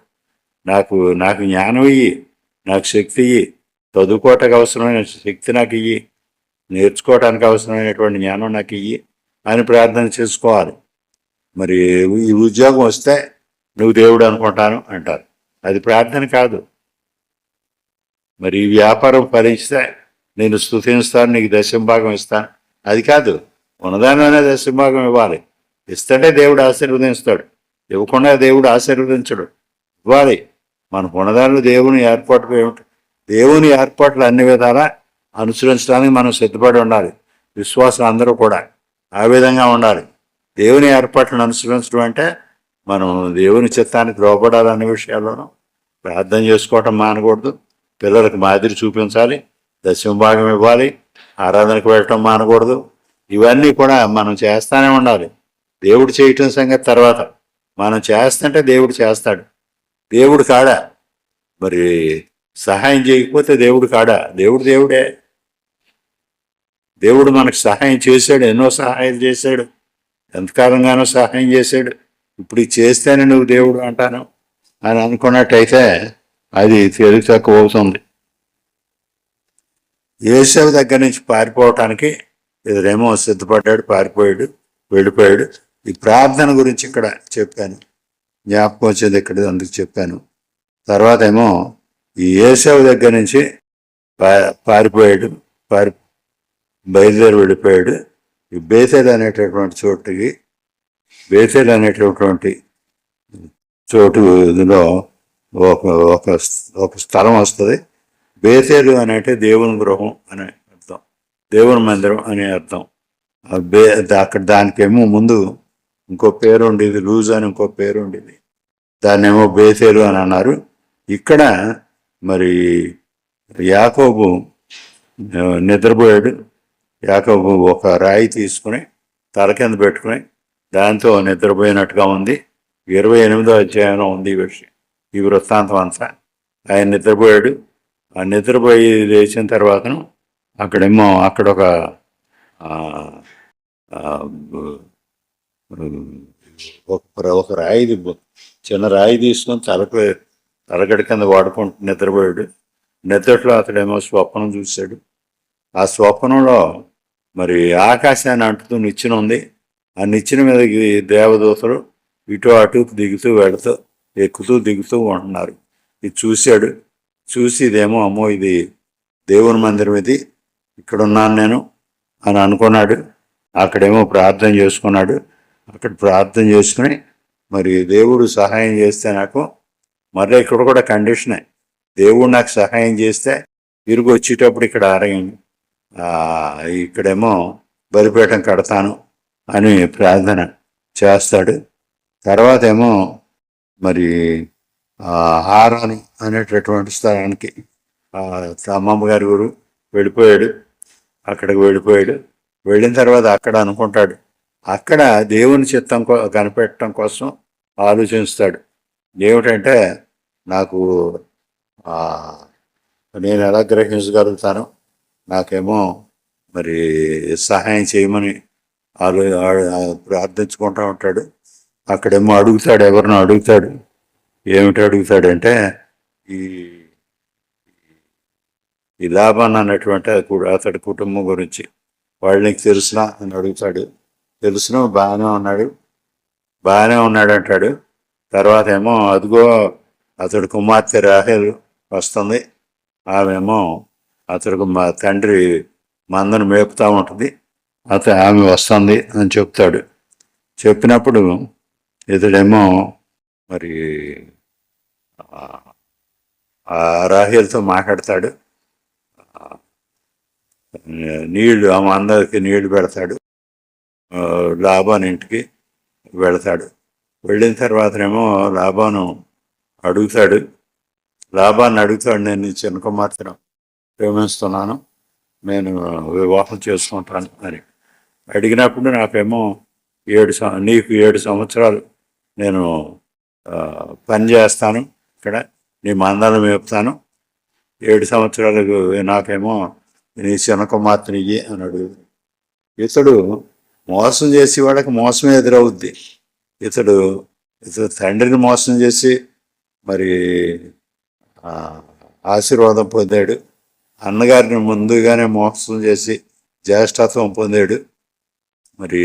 నాకు జ్ఞానం ఇయ్యి, నాకు శక్తి ఇయ్యి, చదువుకోవటానికి అవసరమైన శక్తి నాకు ఇయ్యి, నేర్చుకోవటానికి అవసరమైనటువంటి జ్ఞానం నాకు ఇయ్యి అని ప్రార్థన చేసుకోవాలి. మరి ఈ ఉద్యోగం వస్తే నువ్వు దేవుడు అనుకుంటాను అంటారు, అది ప్రార్థన కాదు. మరి ఈ వ్యాపారం ఫలిస్తే నేను స్తుతిస్తాను, నీకు దశంభాగం ఇస్తాను, అది కాదు. ఉన్నదానిలోనే దశంభాగం ఇవ్వాలి. ఇస్తుంటే దేవుడు ఆశీర్వదిస్తాడు, ఇవ్వకుండా దేవుడు ఆశీర్వదించడు. ఇవ్వాలి. మన ఉన్నదానిలో దేవుని ఏర్పాటు ఏమిటి, దేవుని ఏర్పాట్లు అన్ని విధాలా అనుసరించడానికి మనం సిద్ధపడి ఉండాలి. విశ్వాసం అందరూ కూడా ఆ విధంగా ఉండాలి. దేవుని ఏర్పాట్లను అనుసరించడం అంటే మనం దేవుని చిత్తానికి లోపడాలనే విషయాల్లోనూ ప్రార్థన చేసుకోవటం మానకూడదు. పిల్లలకు మాదిరి చూపించాలి, దశంభాగం ఇవ్వాలి, ఆరాధనకు వెళ్ళటం మానకూడదు. ఇవన్నీ కూడా మనం చేస్తూనే ఉండాలి. దేవుడు చేయటం సంగతి తర్వాత, మనం చేస్తుంటే దేవుడు చేస్తాడు. దేవుడు కాడా, మరి సహాయం చేయకపోతే దేవుడు కాడా? దేవుడే. దేవుడు మనకు సహాయం చేశాడు, ఎన్నో సహాయాలు చేశాడు, ఎంతకాలంగానో సహాయం చేశాడు. ఇప్పుడు ఇది చేస్తేనే నువ్వు దేవుడు అంటాను అని అనుకున్నట్టయితే అది తెలివి తక్కువ అవుతుంది. యేసేపు దగ్గర నుంచి పారిపోవటానికి ఇతడేమో సిద్ధపడ్డాడు, పారిపోయాడు, వెళ్ళిపోయాడు. ఈ ప్రార్థన గురించి ఇక్కడ చెప్పాను, జ్ఞాపకం వచ్చేది ఇక్కడ, అందుకు చెప్పాను. తర్వాత ఏమో ఈ యేసేపు దగ్గర నుంచి పారిపోయాడు, బయలుదేరి వెళ్ళిపోయాడు. ఈ బేతేలు అనేటటువంటి చోటు ఇందులో ఒక స్థలం వస్తుంది. బేతేలు అంటే దేవుని గృహం అనే అర్థం, దేవుని మందిరం అనే అర్థం. అక్కడ దానికేమో ముందు ఇంకో పేరు ఉండేది, లూజ్ అని ఇంకో పేరు ఉండేది, దాన్నేమో బేతేలు అని అన్నారు. ఇక్కడ మరి యాకోబు నిద్రపోయాడు. యాకోబు ఒక రాయి తీసుకుని తల కింద పెట్టుకుని దాంతో నిద్రపోయినట్టుగా ఉంది. 28వ అధ్యాయంలో ఉంది ఈ వృత్తాంతం అంతా. ఆయన నిద్రపోయాడు. ఆ నిద్రపోయి లేచిన తర్వాతను అక్కడేమో అక్కడ ఒక రాయి, చిన్న రాయి తీసుకొని తలగడి కింద వాడుకుంటూ నిద్రపోయాడు. నిద్రలో అతడేమో స్వప్నం చూశాడు. ఆ స్వప్నంలో మరి ఆకాశాన్ని అంటుతూ నిచ్చెన ఉంది. ఆ నిచ్చెన మీదకి దేవదూతలు ఇటు అటు దిగుతూ వెళుతూ ఎక్కుతూ దిగుతూ ఉంటున్నారు. ఇది చూశాడు. చూసి ఇదేమో అమ్మో ఇది దేవుని మందిరం, ఇది ఇక్కడ ఉన్నాను నేను అని అనుకున్నాడు. అక్కడేమో ప్రార్థన చేసుకున్నాడు. అక్కడ ప్రార్థన చేసుకుని మరి దేవుడు సహాయం చేస్తే నాకు, మళ్ళీ ఇక్కడ కూడా కండిషనే, దేవుడు నాకు సహాయం చేస్తే తిరిగి వచ్చేటప్పుడు ఇక్కడేమో బలిపీఠం కడతాను అని ప్రార్థన చేస్తాడు. తర్వాత ఏమో మరి హారాను అనేటటువంటి స్థలానికి అమ్మమ్మ గారి ఊరు వెళ్ళిపోయాడు. అక్కడికి వెళ్ళిపోయాడు. వెళ్ళిన తర్వాత అక్కడ అనుకుంటాడు, అక్కడ దేవుని చిత్తం కనిపెట్టడం కోసం ఆలోచిస్తాడు. ఏమిటంటే నాకు నేను ఎలా గ్రహించగలుగుతాను, నాకేమో మరి సహాయం చేయమని ప్రార్థించుకుంటూ ఉంటాడు. అక్కడేమో అడుగుతాడు, ఎవరినో అడుగుతాడు. ఏమిటి అడుగుతాడంటే ఈ లాభాన్ అన్నటువంటి అతడి కుటుంబం గురించి, వాళ్ళు నీకు తెలుసునా అని అడుగుతాడు. తెలుసును, బాగానే ఉన్నాడు అంటాడు. తర్వాత ఏమో అదిగో అతడు కుమార్తె రాహేలు వస్తుంది, ఆమెమో అతడికి మా తండ్రి మందను మేపుతూ ఉంటుంది, ఆమె వస్తుంది అని చెప్తాడు. చెప్పినప్పుడు ఇతడేమో మరి రాహేల్తో మాట్లాడతాడు. ఆమె అందరికి నీళ్లు పెడతాడు. లాబాను ఇంటికి వెళతాడు. వెళ్ళిన తర్వాతనేమో లాబాను అడుగుతాడు, నేను చిన్న కుమార్తెను ప్రేమిస్తున్నాను, నేను వివాహం చేసుకుంటాను అని అడిగినప్పుడు నాకేమో నీకు 7 సంవత్సరాలు నేను పని చేస్తాను, ఇక్కడ నీ మందలు మేపుతాను, 7 సంవత్సరాలకు నాకేమో నీ చిన్న కుమార్తెని ఇయ్యి అని అడుగు. ఇతడు మోసం చేసి వాళ్ళకి మోసమే ఎదురవుద్ది. ఇతడు తండ్రిని మోసం చేసి మరి ఆశీర్వాదం పొందాడు, అన్నగారిని ముందుగానే మోసం చేసి జ్యేష్ఠత్వం పొందాడు. మరి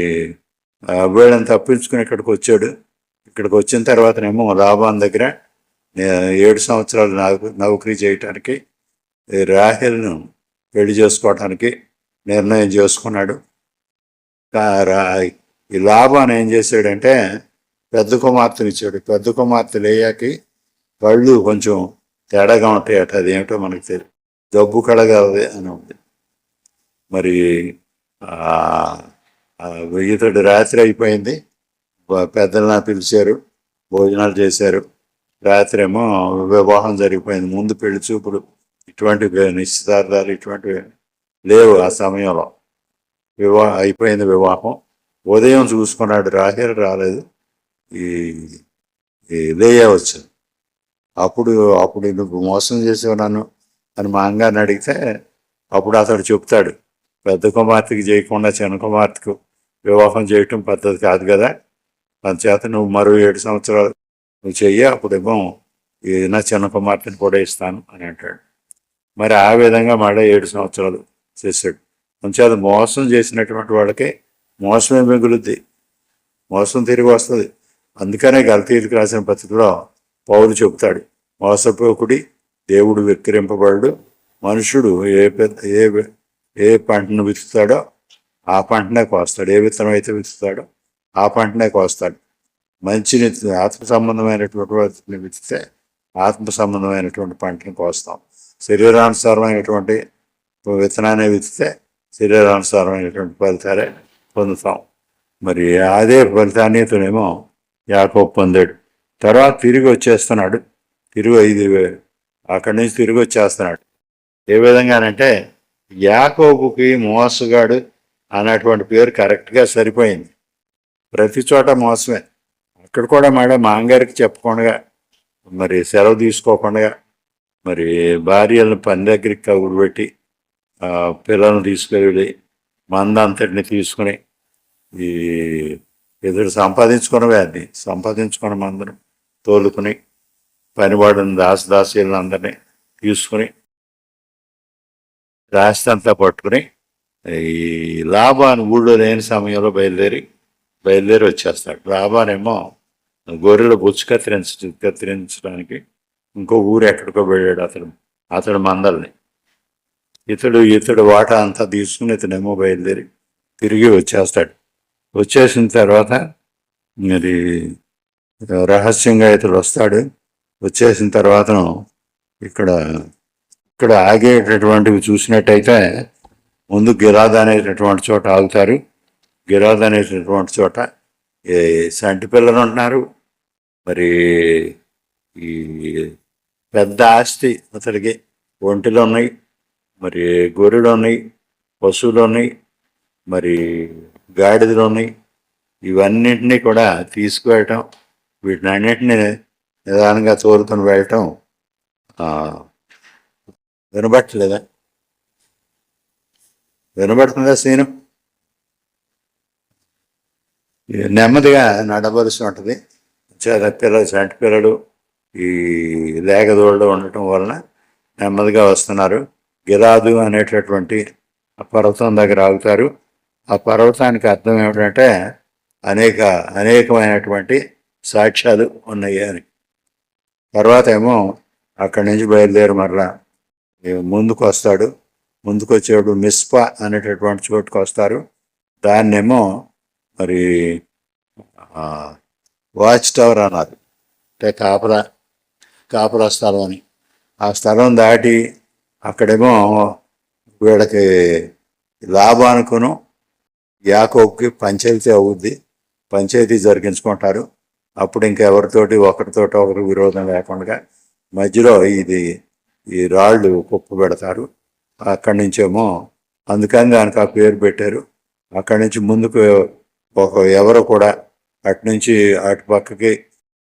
వీళ్ళని తప్పించుకుని ఇక్కడికి వచ్చాడు. ఇక్కడికి వచ్చిన తర్వాతనేమో లాభాన్ దగ్గర 7 సంవత్సరాలు నౌకరీ చేయటానికి రాహేల్ను పెళ్లి చేసుకోవటానికి నిర్ణయం చేసుకున్నాడు. ఈ లాభాన్ ఏం చేశాడంటే పెద్ద కుమార్తెని ఇచ్చాడు. పెద్ద కుమార్తె లేయాకి కళ్ళు కొంచెం తేడాగా ఉంటాయట, అదేమిటో మనకు తెలియదు, జబ్బు కలగలది అని ఉంది. మరి ఇతడు రాత్రి అయిపోయింది, పెద్దలను పిలిచారు, భోజనాలు చేశారు. రాత్రి ఏమో వివాహం జరిగిపోయింది. ముందు పెళ్లి చూపులు ఇటువంటి నిశ్చితార్థాలు ఇటువంటివి లేవు ఆ సమయంలో. అయిపోయింది వివాహం. ఉదయం చూసుకున్నాడు, రాహేల్ రాలేదు, ఈ లేయా వచ్చింది. అప్పుడు నువ్వు మోసం చేసావు నన్ను అని మా అంగారిని అడిగితే అప్పుడు అతడు చెప్తాడు, పెద్ద కుమార్తెకి చేయకుండా చిన్న కుమార్తెకు వివాహం చేయటం పద్ధతి కాదు కదా, అందుచేత నువ్వు మరో 7 సంవత్సరాలు నువ్వు చెయ్యి, అప్పుడేమో నా చిన్న కుమార్తెని కూడా ఇస్తాను అని అంటాడు. మరి ఆ విధంగా మళ్ళీ 7 సంవత్సరాలు చేశాడు. అందుచేత మోసం చేసినటువంటి వాళ్ళకి మోసమే మిగులుద్ది, మోసం తిరిగి వస్తుంది. అందుకనే గలతీయులకు రాసిన పత్రికలో పౌలు చెబుతాడు, మోసపోకుడి, దేవుడు వెక్కిరింపబడు, మనుషుడు ఏ పంటను విత్తుతాడో ఆ పంటనే కోస్తాడు, ఏ విత్తనం అయితే విత్తుతాడో ఆ పంటనే కోస్తాడు. మంచిని ఆత్మ సంబంధమైనటువంటి వాటిని విత్తితే ఆత్మ సంబంధమైనటువంటి పంటను కోస్తాం. శరీరానుసారమైనటువంటి విత్తనాన్ని విత్తితే శరీరానుసారమైనటువంటి ఫలితాలే పొందుతాం. మరి అదే ఫలితాన్ని ఇతనేమో యాకోబు పొందాడు. తర్వాత తిరిగి వచ్చేస్తున్నాడు, అక్కడి నుంచి తిరిగి వచ్చేస్తున్నాడు. ఏ విధంగానంటే యాకోబుకి మోసగాడు అన్నటువంటి పేరు కరెక్ట్గా సరిపోయింది. ప్రతి చోట మోసమే. అక్కడ కూడా మళ్ళీ మాంగారికి చెప్పకుండా, మరి సెలవు తీసుకోకుండా, మరి భార్యలను పని దగ్గరికి కబురు పెట్టి పిల్లలను తీసుకెళ్ళి మందంతటిని తీసుకుని ఈ ఎదురు సంపాదించుకున్న మందను తోలుకుని పనివాడిని దాసదాసీలను అందరినీ తీసుకుని రాస్తి అంతా పట్టుకుని ఈ లాభాన్ని ఊళ్ళో లేని సమయంలో బయలుదేరి వచ్చేస్తాడు. లాభానేమో గొర్రెల బొచ్చు కత్తిరించడానికి ఇంకో ఊరు ఎక్కడికో వెళ్ళాడు అతడు మందల్ని. ఇతడు వాటా అంతా తీసుకుని ఇతనేమో బయలుదేరి తిరిగి వచ్చేస్తాడు. వచ్చేసిన తర్వాత మరి రహస్యంగా ఇతడు వస్తాడు. వచ్చేసిన తర్వాత ఇక్కడ ఆగేటటువంటివి చూసినట్టయితే ముందు గిరాద్ అనేటటువంటి చోట ఆగుతారు. గిరాద్ అనేటటువంటి చోట సంటి పిల్లలు ఉంటున్నారు. మరి ఈ పెద్ద ఆస్తి అతడికి ఒంటిలో ఉన్నాయి, మరి గొర్రెలు ఉన్నాయి, పశువులు ఉన్నాయి, మరి గాడిదలు ఉన్నాయి. ఇవన్నింటినీ కూడా తీసుకువెళ్ళటం, వీటిని అన్నింటినీ నిదానంగా తోలుకొని వెళ్ళటం వినబడుతుందా సీను? నెమ్మదిగా నడవలసి ఉంటుంది. సంటి పిల్లలు ఈ లేగదోళ్ళు ఉండటం వలన నెమ్మదిగా వస్తున్నారు. గిరాదు అనేటటువంటి ఆ పర్వతం దగ్గర ఆగుతారు. ఆ పర్వతానికి అర్థం ఏమిటంటే అనేకమైనటువంటి సాక్ష్యాలు ఉన్నాయి అని. తర్వాత ఏమో అక్కడి నుంచి బయలుదేరి మరలా ముందుకు వస్తాడు. ముందుకు వచ్చేప్పుడు మిస్పా అనేటటువంటి చోటుకు వస్తారు. దాన్నేమో మరి వాచ్ టవర్ అన్నారు, అంటే కాపురా స్థలం అని. ఆ స్థలం దాటి అక్కడేమో వీళ్ళకి లాభానుకును యాకోబుకి పంచాయతీ అవుద్ది. పంచాయతీ జరిగించుకుంటారు. అప్పుడు ఇంకెవరితోటి ఒకరి విరోధం లేకుండా మధ్యలో ఈ రాళ్ళు కుప్ప పెడతారు. అక్కడి నుంచేమో అందుకని దానికి ఆ పేరు పెట్టారు. అక్కడి నుంచి ముందుకు ఎవరు కూడా అటు నుంచి అటు పక్కకి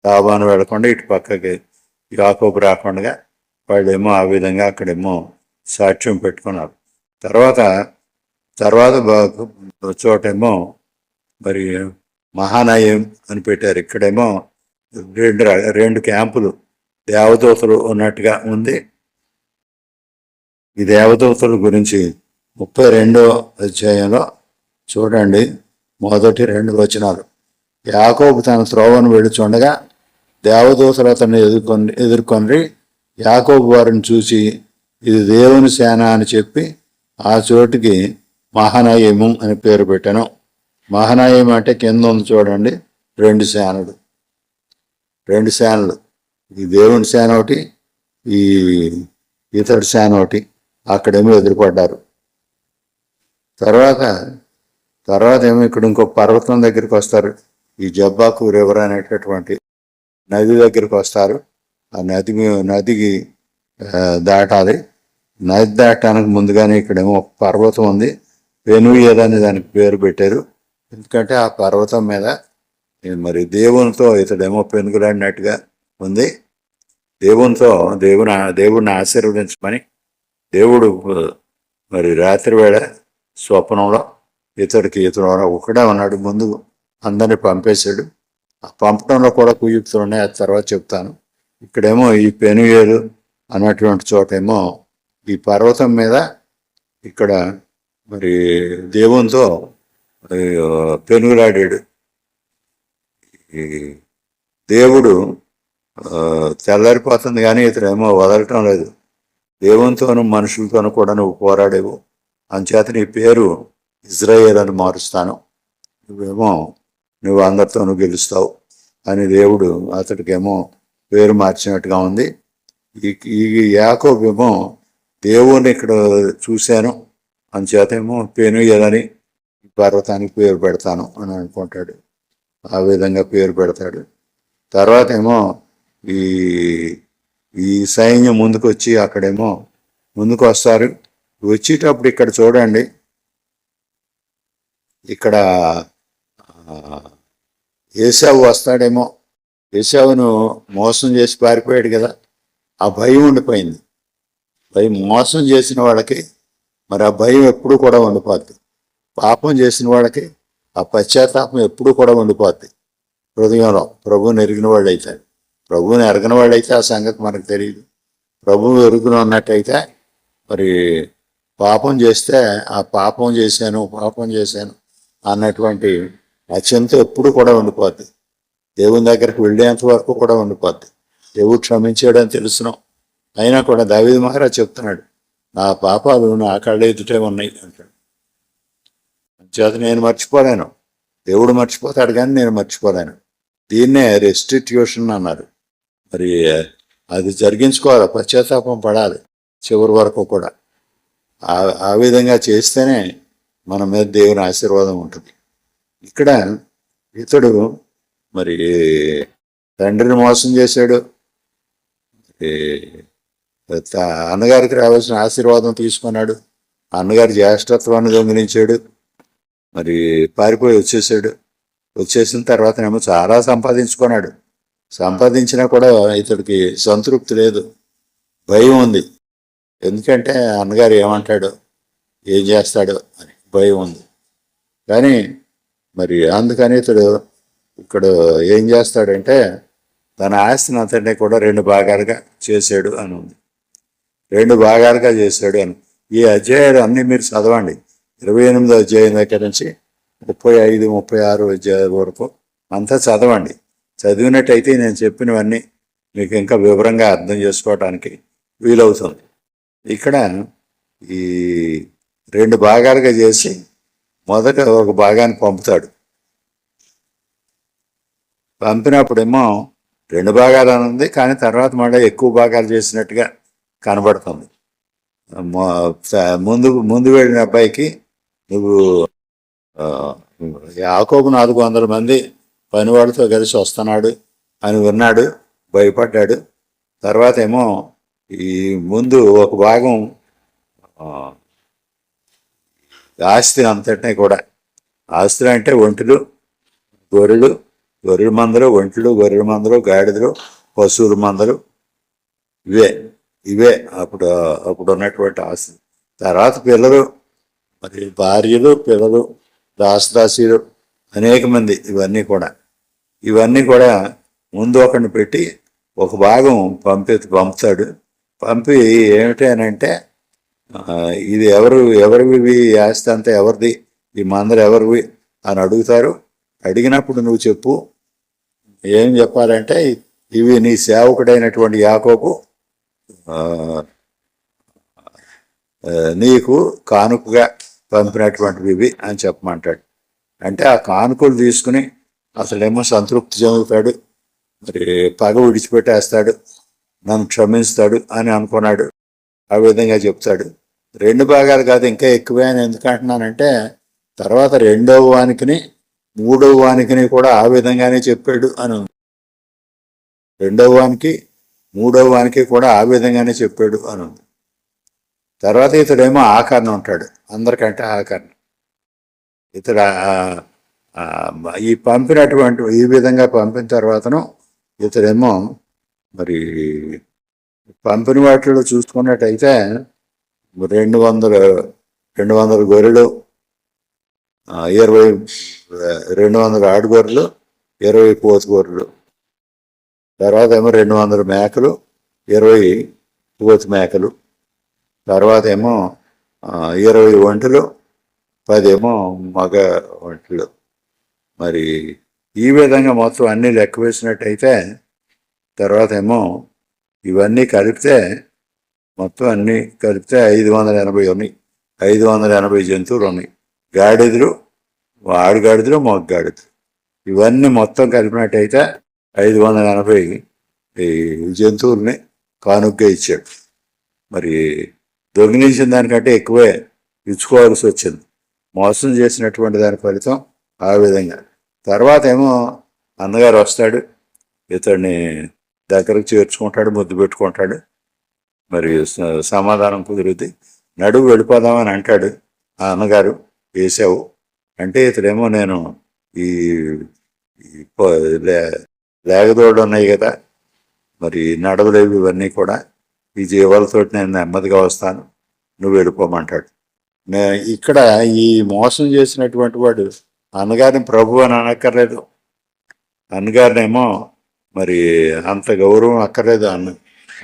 లాభాన్ని వెళ్లకుండా ఇటు పక్కకి యాకోబు రాకుండా వాళ్ళేమో ఆ విధంగా అక్కడేమో సాక్ష్యం పెట్టుకున్నారు. తర్వాత తర్వాత చోటేమో మరి మహానయం అని పెట్టారు. ఇక్కడేమో రెండు క్యాంపులు దేవదూతలు ఉన్నట్టుగా ఉంది. ఈ దేవదూతల గురించి 32వ అధ్యాయంలో చూడండి, మొదటి 2 వచనాలు. యాకోబు తన త్రోవను వెళుచుండగా దేవదూతలు అతన్ని ఎదుర్కొని యాకోబు వారిని చూసి ఇది దేవుని సేన అని చెప్పి ఆ చోటుకి మహానయము అని పేరు పెట్టాను. మహానయం అంటే కింద ఉంది చూడండి, 2 సేనలు. ఈ దేవుని సేన ఒకటి, ఈ ఇతడి సేన ఒకటి అక్కడేమో ఎదురుపడ్డారు. తర్వాత ఏమో ఇక్కడ ఇంకో పర్వతం దగ్గరికి వస్తారు. ఈ జబ్బాకు రివర్ అనేటటువంటి నది దగ్గరికి వస్తారు. ఆ నదికి దాటాలి. నది దాటానికి ముందుగానే ఇక్కడేమో ఒక పర్వతం ఉంది, పెనుయేల్ అని దానికి పేరు పెట్టారు. ఎందుకంటే ఆ పర్వతం మీద మరి దేవునితో ఇతడేమో పెనుగులాడినట్టుగా ఉంది. దేవుడిని ఆశీర్వదించమని దేవుడు మరి రాత్రి వేళ స్వప్నంలో ఇతడు ఒకడే ఉన్నాడు, ముందు అందరినీ పంపేశాడు. ఆ పంపడంలో కూడా కుయుక్తులు ఉన్నాయి, ఆ తర్వాత చెప్తాను. ఇక్కడేమో ఈ పెనుయేలు అన్నటువంటి చోటేమో ఈ పర్వతం మీద ఇక్కడ మరి దేవునితో పెనుగులాడాడు. ఈ దేవుడు తెల్లారిపోతుంది కానీ ఇతడేమో వదలటం లేదు. దేవునితోనూ మనుషులతోనూ కూడా నువ్వు పోరాడేవు, అంచేత నీ పేరు ఇజ్రాయేల్ అని మారుస్తాను, నువ్వు అందరితోనూ గెలుస్తావు అని దేవుడు అతడికేమో పేరు మార్చినట్టుగా ఉంది. ఈ యాకోబేమో దేవుని ఇక్కడ చూశాను అంచేతేమో పెనుయేలని పర్వతానికి పేరు పెడతాను అని అనుకుంటాడు. ఆ విధంగా పేరు పెడతాడు. తర్వాత ఏమో ఈ సైన్యం ముందుకు వచ్చి అక్కడేమో ముందుకు వస్తారు. వచ్చేటప్పుడు ఇక్కడ చూడండి, ఇక్కడ ఏశావు వస్తాడేమో. ఏశావును మోసం చేసి పారిపోయాడు కదా, ఆ భయం ఉండిపోయింది. మోసం చేసిన వాళ్ళకి మరి ఆ భయం ఎప్పుడు కూడా ఉండిపోద్ది. పాపం చేసిన వాళ్ళకి ఆ పశ్చాత్తాపం ఎప్పుడు కూడా ఉండిపోద్ది హృదయంలో. ప్రభువుని ఎరిగిన వాడైతే, ప్రభువుని ఎరగని వాడైతే ఆ సంగతి మనకు తెలియదు. ప్రభువు ఎరుగున ఉన్నట్టయితే మరి పాపం చేస్తే ఆ పాపం చేశాను అన్నటువంటి ఆ చింత ఎప్పుడు కూడా ఉండిపోద్ది. దేవుని దగ్గరికి వెళ్ళేంత వరకు కూడా ఉండిపోద్ది. దేవుడు క్షమించాడని తెలుసును, అయినా కూడా దావీదు మహారాజు చెప్తున్నాడు, నా పాపాలు నా కళ్ళ ఎదుటే ఉన్నాయి అంటాడు. చేత నేను మర్చిపోలేను, దేవుడు మర్చిపోతాడు కానీ నేను మర్చిపోలేను. దీన్నే రెస్టిట్యూషన్ అన్నారు. మరి అది జరిగించుకోవాలి, పశ్చాత్తాపం పడాలి చివరి వరకు కూడా. ఆ విధంగా చేస్తేనే మన మీద దేవుని ఆశీర్వాదం ఉంటుంది. ఇక్కడ ఇతడు మరి తండ్రిని మోసం చేశాడు, అన్నగారికి రావాల్సిన ఆశీర్వాదం తీసుకున్నాడు, అన్నగారి జ్యేష్ఠత్వాన్ని దొంగిలించాడు, మరి పారిపోయి వచ్చేసిన తర్వాత ఏమో చాలా సంపాదించుకున్నాడు. సంపాదించినా కూడా ఇతడికి సంతృప్తి లేదు, భయం ఉంది. ఎందుకంటే అన్నగారు ఏమంటాడో ఏం చేస్తాడో అని భయం ఉంది. కానీ మరి అందుకని ఇతడు ఇక్కడ ఏం చేస్తాడంటే తన ఆస్తిని అంతటినీ కూడా 2 భాగాలుగా చేశాడు అని ఉంది. 2 భాగాలుగా చేశాడు అని. ఈ అధ్యాయాలు అన్నీ మీరు చదవండి. 28వ అధ్యాయం దగ్గర నుంచి 35, 36 అధ్యాయాల వరకు అంతా చదవండి. చదివినట్టయితే నేను చెప్పినవన్నీ మీకు ఇంకా వివరంగా అర్థం చేసుకోవడానికి వీలవుతుంది. ఇక్కడ ఈ 2 భాగాలుగా చేసి మొదట ఒక భాగాన్ని పంపుతాడు. పంపినప్పుడేమో 2 భాగాలు అని ఉంది, కానీ తర్వాత మళ్ళీ ఎక్కువ భాగాలు చేసినట్టుగా కనబడుతుంది. ముందు వెళ్ళిన అబ్బాయికి నువ్వు యాకోబు 400 మంది పనివాడితో కలిసి వస్తున్నాడు అని విన్నాడు, భయపడ్డాడు. తర్వాత ఏమో ఈ ముందు ఒక భాగం ఆ, ఆస్తి అంతటినీ కూడా, ఆస్తులు అంటే ఒంటెలు, గొర్రెలు, గొర్రెల మందలు, ఒంటెలు, గొర్రెల మందలు, గాడిదలు, పశువుల మందలు, ఇవే ఇవే అప్పుడు అప్పుడు ఉన్నటువంటి ఆస్తి. తర్వాత పిల్లలు, మరి భార్యలు, పిల్లలు, దాసదాసీలు, అనేక మంది, ఇవన్నీ కూడా ముందు ఒకరిని పెట్టి ఒక భాగం పంపుతాడు. పంపి ఏమిటి అని అంటే, ఇది ఎవరివి ఆస్తి అంతా ఎవరిది, ఈ మందరు ఎవరివి అని అడుగుతారు. అడిగినప్పుడు నువ్వు చెప్పు, ఏం చెప్పాలంటే ఇవి నీ సేవకుడైనటువంటి యాకోబు నీకు కానుకగా పంపినటువంటివి ఇవి అని చెప్పమంటాడు. అంటే ఆ కానుకలు తీసుకుని అసలేమో సంతృప్తి చెందుతాడు, మరి పగ విడిచిపెట్టేస్తాడు, నన్ను క్షమిస్తాడు అని అనుకున్నాడు. ఆ విధంగా చెప్తాడు. 2 భాగాలు కాదు, ఇంకా ఎక్కువే అని ఎందుకు అంటున్నానంటే, తర్వాత 2వ వానికిని 3వ వానికిని కూడా ఆ విధంగానే చెప్పాడు అని. 2వ వానికి 3వ వానికి కూడా ఆ విధంగానే చెప్పాడు అని ఉంది. తర్వాత ఇతడేమో ఆఖరణ ఉంటాడు, అందరికంటే ఆఖరణ. ఇతడు ఈ పంపినటువంటి ఈ విధంగా పంపిన తర్వాతను ఇతడేమో మరి పంపిన వాటిలో చూసుకున్నట్టయితే 200 గొర్రెలు, 200 ఆడుగొర్రెలు, 20 పోతు గొర్రెలు, తర్వాత ఏమో 200 మేకలు, 20 పోతు మేకలు, తర్వాత ఏమో 20 ఒంటెలు, 10 ఏమో మగ ఒంటెలు. మరి ఈ విధంగా మొత్తం అన్నీ లెక్క వేసినట్టయితే తర్వాత ఏమో ఇవన్నీ కలిపితే మొత్తం అన్నీ కలిపితే 580 ఉన్నాయి. 580 జంతువులు ఉన్నాయి. గాడిదలు, ఆడుగాడిదలు, మొగ్గాడిదలు, ఇవన్నీ మొత్తం కలిపినట్టయితే 580 జంతువుల్ని కానుకగా ఇచ్చాడు. మరి దొంగిలించిన దానికంటే ఎక్కువే ఇచ్చుకోవాల్సి వచ్చింది. మోసం చేసినటువంటి దాని ఫలితం ఆ విధంగా. తర్వాత ఏమో అన్నగారు వస్తాడు, ఇతడిని దగ్గరకు చేర్చుకుంటాడు, ముద్దు పెట్టుకుంటాడు. మరి సమాధానం కుదురుద్ది. నడువు వెళ్ళిపోదామని అంటాడు. ఆ అన్నగారు వేసావు అంటే, ఇతడేమో నేను ఈ లేగదోడు ఉన్నాయి కదా, మరి నడవలేవు, ఇవన్నీ కూడా ఈ జీవాలతోటి నేను నెమ్మదిగా వస్తాను, నువ్వు వెళ్ళిపోమంటాడు. ఇక్కడ ఈ మోసం చేసినటువంటి వాడు అన్నగారిని ప్రభు అని అనక్కర్లేదు. అన్నగారినేమో మరి అంత గౌరవం అక్కర్లేదు.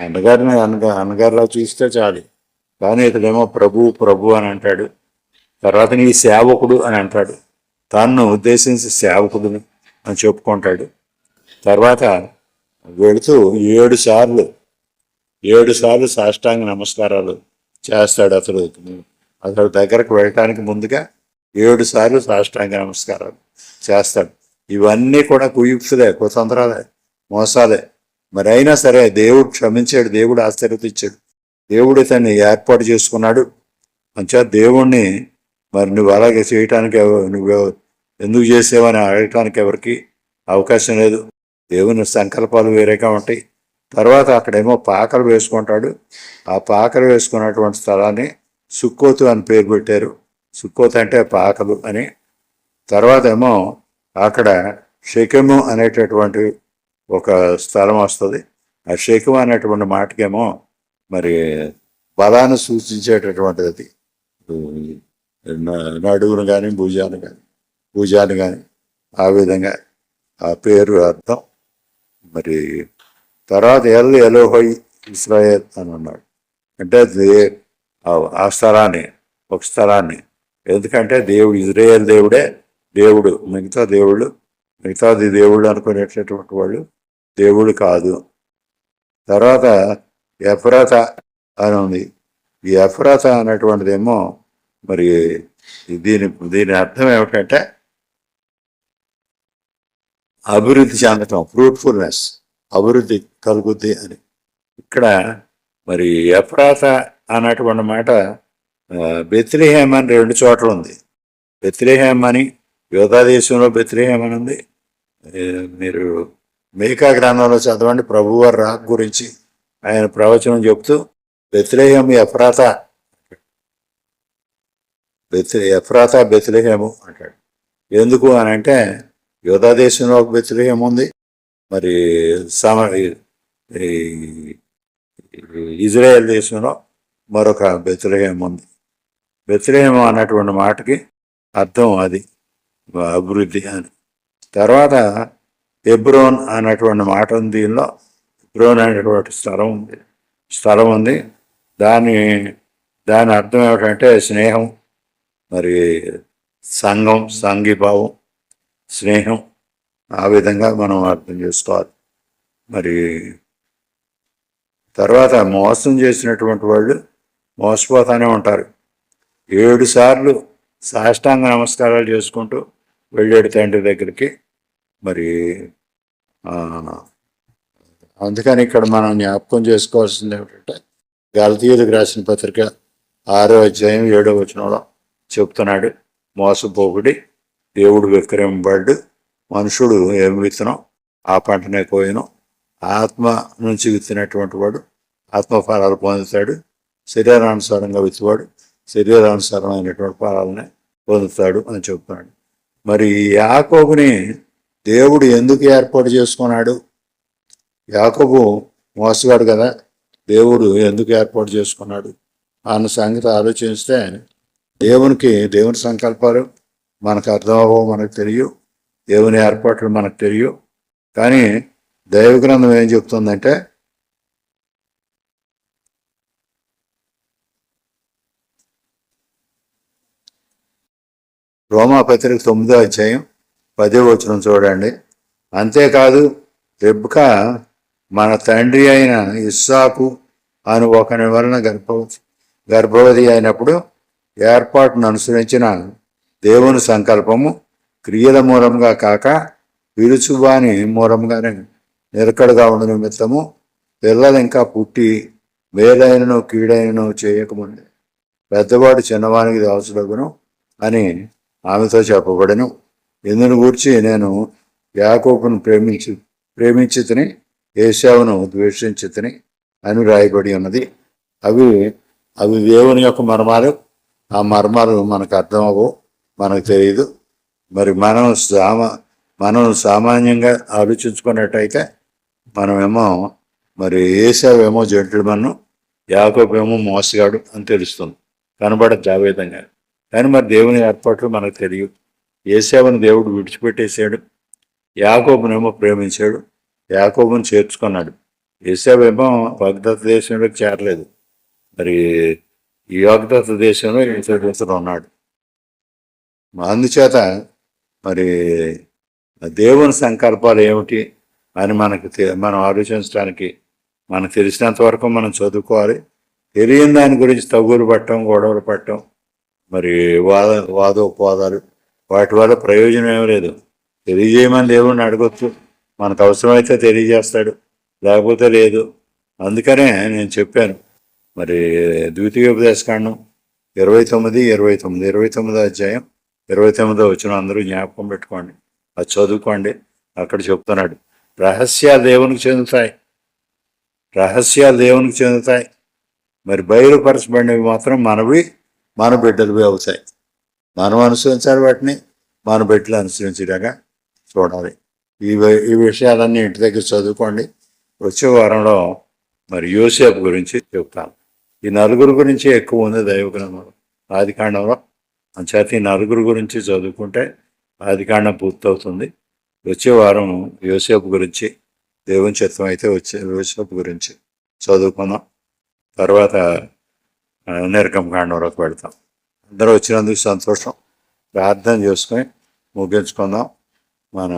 అన్నగారిని అన్నగారిలా చూస్తే చాలు. కానీ ఇతడేమో ప్రభు అని అంటాడు. తర్వాత నీ సేవకుడు అని అంటాడు. తన్ను ఉద్దేశించి సేవకుడు అని చెప్పుకుంటాడు. తర్వాత వెళుతూ 7 సార్లు సాష్టాంగ నమస్కారాలు చేస్తాడు. అతడు దగ్గరకు వెళ్ళటానికి ముందుగా 7 సార్లు సాష్టాంగ నమస్కారాలు చేస్తాడు. ఇవన్నీ కూడా కుయుక్తులే, కుతంత్రాలే, మోసాలే. మరి అయినా సరే దేవుడు క్షమించాడు, దేవుడు ఆశీర్వదించాడు, దేవుడు ఇతన్ని ఏర్పాటు చేసుకున్నాడు. మంచిగా దేవుణ్ణి మరి నువ్వు అలాగే చేయటానికి నువ్వు ఎందుకు చేసేవని అడగటానికి ఎవరికి అవకాశం లేదు. దేవుని సంకల్పాలు వేరేగా ఉంటాయి. తర్వాత అక్కడేమో పాకలు వేసుకుంటాడు. ఆ పాకలు వేసుకున్నటువంటి స్థలాన్ని సుక్కోతు అని పేరు పెట్టారు. సుక్కోతు అంటే పాకలు అని. తర్వాత ఏమో అక్కడ షెకెము అనేటటువంటి ఒక స్థలం వస్తుంది. ఆ షెకెము అనేటువంటి మాటకేమో మరి బలాన్ని సూచించేటటువంటిది. అది నడువును కానీ భుజాన్ని కానీ ఆ విధంగా ఆ పేరు అర్థం. మరి తర్వాత ఎలోహోయ్ ఇస్రాయేల్ అని ఉన్నాడు. అంటే ఆ స్థలాన్ని, ఒక స్థలాన్ని, ఎందుకంటే దేవుడు ఇజ్రాయేల్ దేవుడు, మిగతాది దేవుళ్ళు అనుకునేటటువంటి వాళ్ళు దేవుడు కాదు. తర్వాత ఎఫ్రాత అని ఉంది. ఈ ఎఫ్రాత అనేటువంటిదేమో మరి దీని అర్థం ఏమిటంటే అభివృద్ధి చెందటం, ఫ్రూట్ఫుల్నెస్, అభివృద్ధి కలుగుద్ది అని. ఇక్కడ మరి ఎఫ్రాత అన్నటువంటి మాట బెత్లెహేమ్ అని 2 చోట్ల ఉంది. బెత్లెహేమ్ అని యోధా దేశంలో బెత్లెహేమ్ అని ఉంది. మీరు మీకా గ్రంథంలో చదవండి, ప్రభువారి రాక గురించి ఆయన ప్రవచనం చెప్తూ బెత్లెహేమ్ ఎఫ్రాత ఎఫ్రాతా బెత్లెహేము అంటాడు. ఎందుకు అని అంటే యూదా దేశంలో ఒక బెత్లెహేం ఉంది, మరి ఈ ఇజ్రాయెల్ దేశంలో మరొక బెత్లెహేం ఉంది. బెత్లెహేం అన్నటువంటి మాటకి అర్థం అది అభివృద్ధి అని. తర్వాత హెబ్రోన్ అన్నటువంటి మాట ఉంది. దీనిలో హెబ్రోన్ అనేటువంటి స్థలం ఉంది. దాని అర్థం ఏమిటంటే స్నేహం, మరి సంఘం, సంఘీభావం, స్నేహం. ఆ విధంగా మనం అర్థం చేసుకోవాలి. మరి తర్వాత మోసం చేసినటువంటి వాళ్ళు మోసపోతానే ఉంటారు. 7 సార్లు సాష్టాంగ నమస్కారాలు చేసుకుంటూ వెళ్ళాడు తండ్రి దగ్గరికి. మరి అందుకని ఇక్కడ మనం జ్ఞాపకం చేసుకోవాల్సింది ఏమిటంటే గలతీయులకు రాసిన పత్రిక 6వ అధ్యాయం 7వ వచనంలో చెప్తున్నాడు, మోసపోకుడి, దేవుడు విక్రమింపడ్డు, మనుషుడు ఏమి విత్తనం ఆ పంటనే కోయను. ఆత్మ నుంచి విత్తినటువంటి వాడు ఆత్మఫలాలు పొందుతాడు, శరీరానుసారంగా విత్తువాడు శరీరానుసారమైనటువంటి ఫలాలనే పొందుతాడు అని చెప్తున్నాడు. మరి యాకోబుని దేవుడు ఎందుకు ఏర్పాటు చేసుకున్నాడు? యాకోబు మోసగాడు కదా, దేవుడు ఎందుకు ఏర్పాటు చేసుకున్నాడు అన్న సంగతి ఆలోచిస్తే దేవుని సంకల్పాలు మనకు అర్థం అవ్వవు, మనకు తెలియవు. దేవుని ఏర్పాట్లు మనకు తెలియవు. కానీ దైవ గ్రంథం ఏం చెప్తుందంటే రోమా పత్రిక 9వ అధ్యాయం 10వ వచనం చూడండి. అంతేకాదు రెబ్కా మన తండ్రి అయిన ఇస్సాకు అని ఒకని వలన గర్భవతి అయినప్పుడు ఏర్పాటును అనుసరించిన దేవుని సంకల్పము క్రియల మూలంగా కాక పిలుచువాని మూలంగానే నిలకడగా ఉండు నిమిత్తము పిల్లలు ఇంకా పుట్టి మేలైనను కీడైనను చేయకముందే పెద్దవాడు చిన్నవానికి దాసుడగును అని ఆమెతో చెప్పబడను. ఇందును గూర్చి నేను యాకోబును ప్రేమించి తిని ఏశావును ద్వేషించి తిని అని రాయబడి ఉన్నది. అవి దేవుని యొక్క మర్మాలు. ఆ మర్మాలు మనకు అర్థం అవ్వవు, మనకు తెలియదు. మరి మనం సామాన్యంగా ఆలోచించుకున్నట్టయితే మనమేమో మరి ఏశావేమో జెంటిల్మన్ను, యాకోబు ఏమో మోసగాడు అని తెలుస్తుంది, కనబడదు ఆ విధంగా. కానీ మరి దేవుని ఏర్పాట్లు మనకు తెలియదు. ఏశావును దేవుడు విడిచిపెట్టేశాడు, యాకోబునేమో ప్రేమించాడు, యాకోబును చేర్చుకున్నాడు. ఏశావేమో వాగ్దత్త దేశంలోకి చేరలేదు. మరి ఈ వాగ్దత్త దేశంలో ఇతరులు ఉన్నాడు. అందుచేత మరి దేవుని సంకల్పాలు ఏమిటి అని మనం ఆలోచించడానికి మనకు తెలిసినంత వరకు మనం చదువుకోవాలి. తెలియని దాని గురించి తగులు పట్టడం, గొడవలు పట్టడం, మరి వాదోపవాదాలు, వాటి వల్ల ప్రయోజనం ఏమీ లేదు. తెలియజేయమని దేవుడిని అడగొచ్చు, మనకు అవసరమైతే తెలియజేస్తాడు, లేకపోతే లేదు. అందుకనే నేను చెప్పాను, మరి ద్వితీయోపదేశకాండం 29వ అధ్యాయం 29వ వచనం అందరూ జ్ఞాపకం పెట్టుకోండి, అది చదువుకోండి. అక్కడ చెప్తున్నాడు రహస్యాలు దేవునికి చెందుతాయి. మరి బయలుపరచబడినవి మాత్రం మన బిడ్డలవి అవుతాయి. మనం అనుసరించాలి వాటిని, మన బిడ్డలు అనుసరించేలాగా చూడాలి. ఈ విషయాలన్నీ ఇంటి దగ్గర చదువుకోండి. వచ్చే వారంలో మరి యోసేపు గురించి చెప్తాను. ఈ నలుగురు గురించి ఎక్కువ ఉంది దైవగ్రంథంలో, ఆదికాండంలో. అంచేత ఈ నలుగురు గురించి చదువుకుంటే ఆదికాండం పూర్తవుతుంది. వచ్చే వారం యోసేపు గురించి, దేవుని చిత్తం అయితే యోసేపు గురించి చదువుకుందాం. తర్వాత నిర్గమకాండంలోకి వెళ్తాం. అందరూ వచ్చినందుకు సంతోషం. ప్రార్థన చేసుకొని ముగించుకుందాం. మన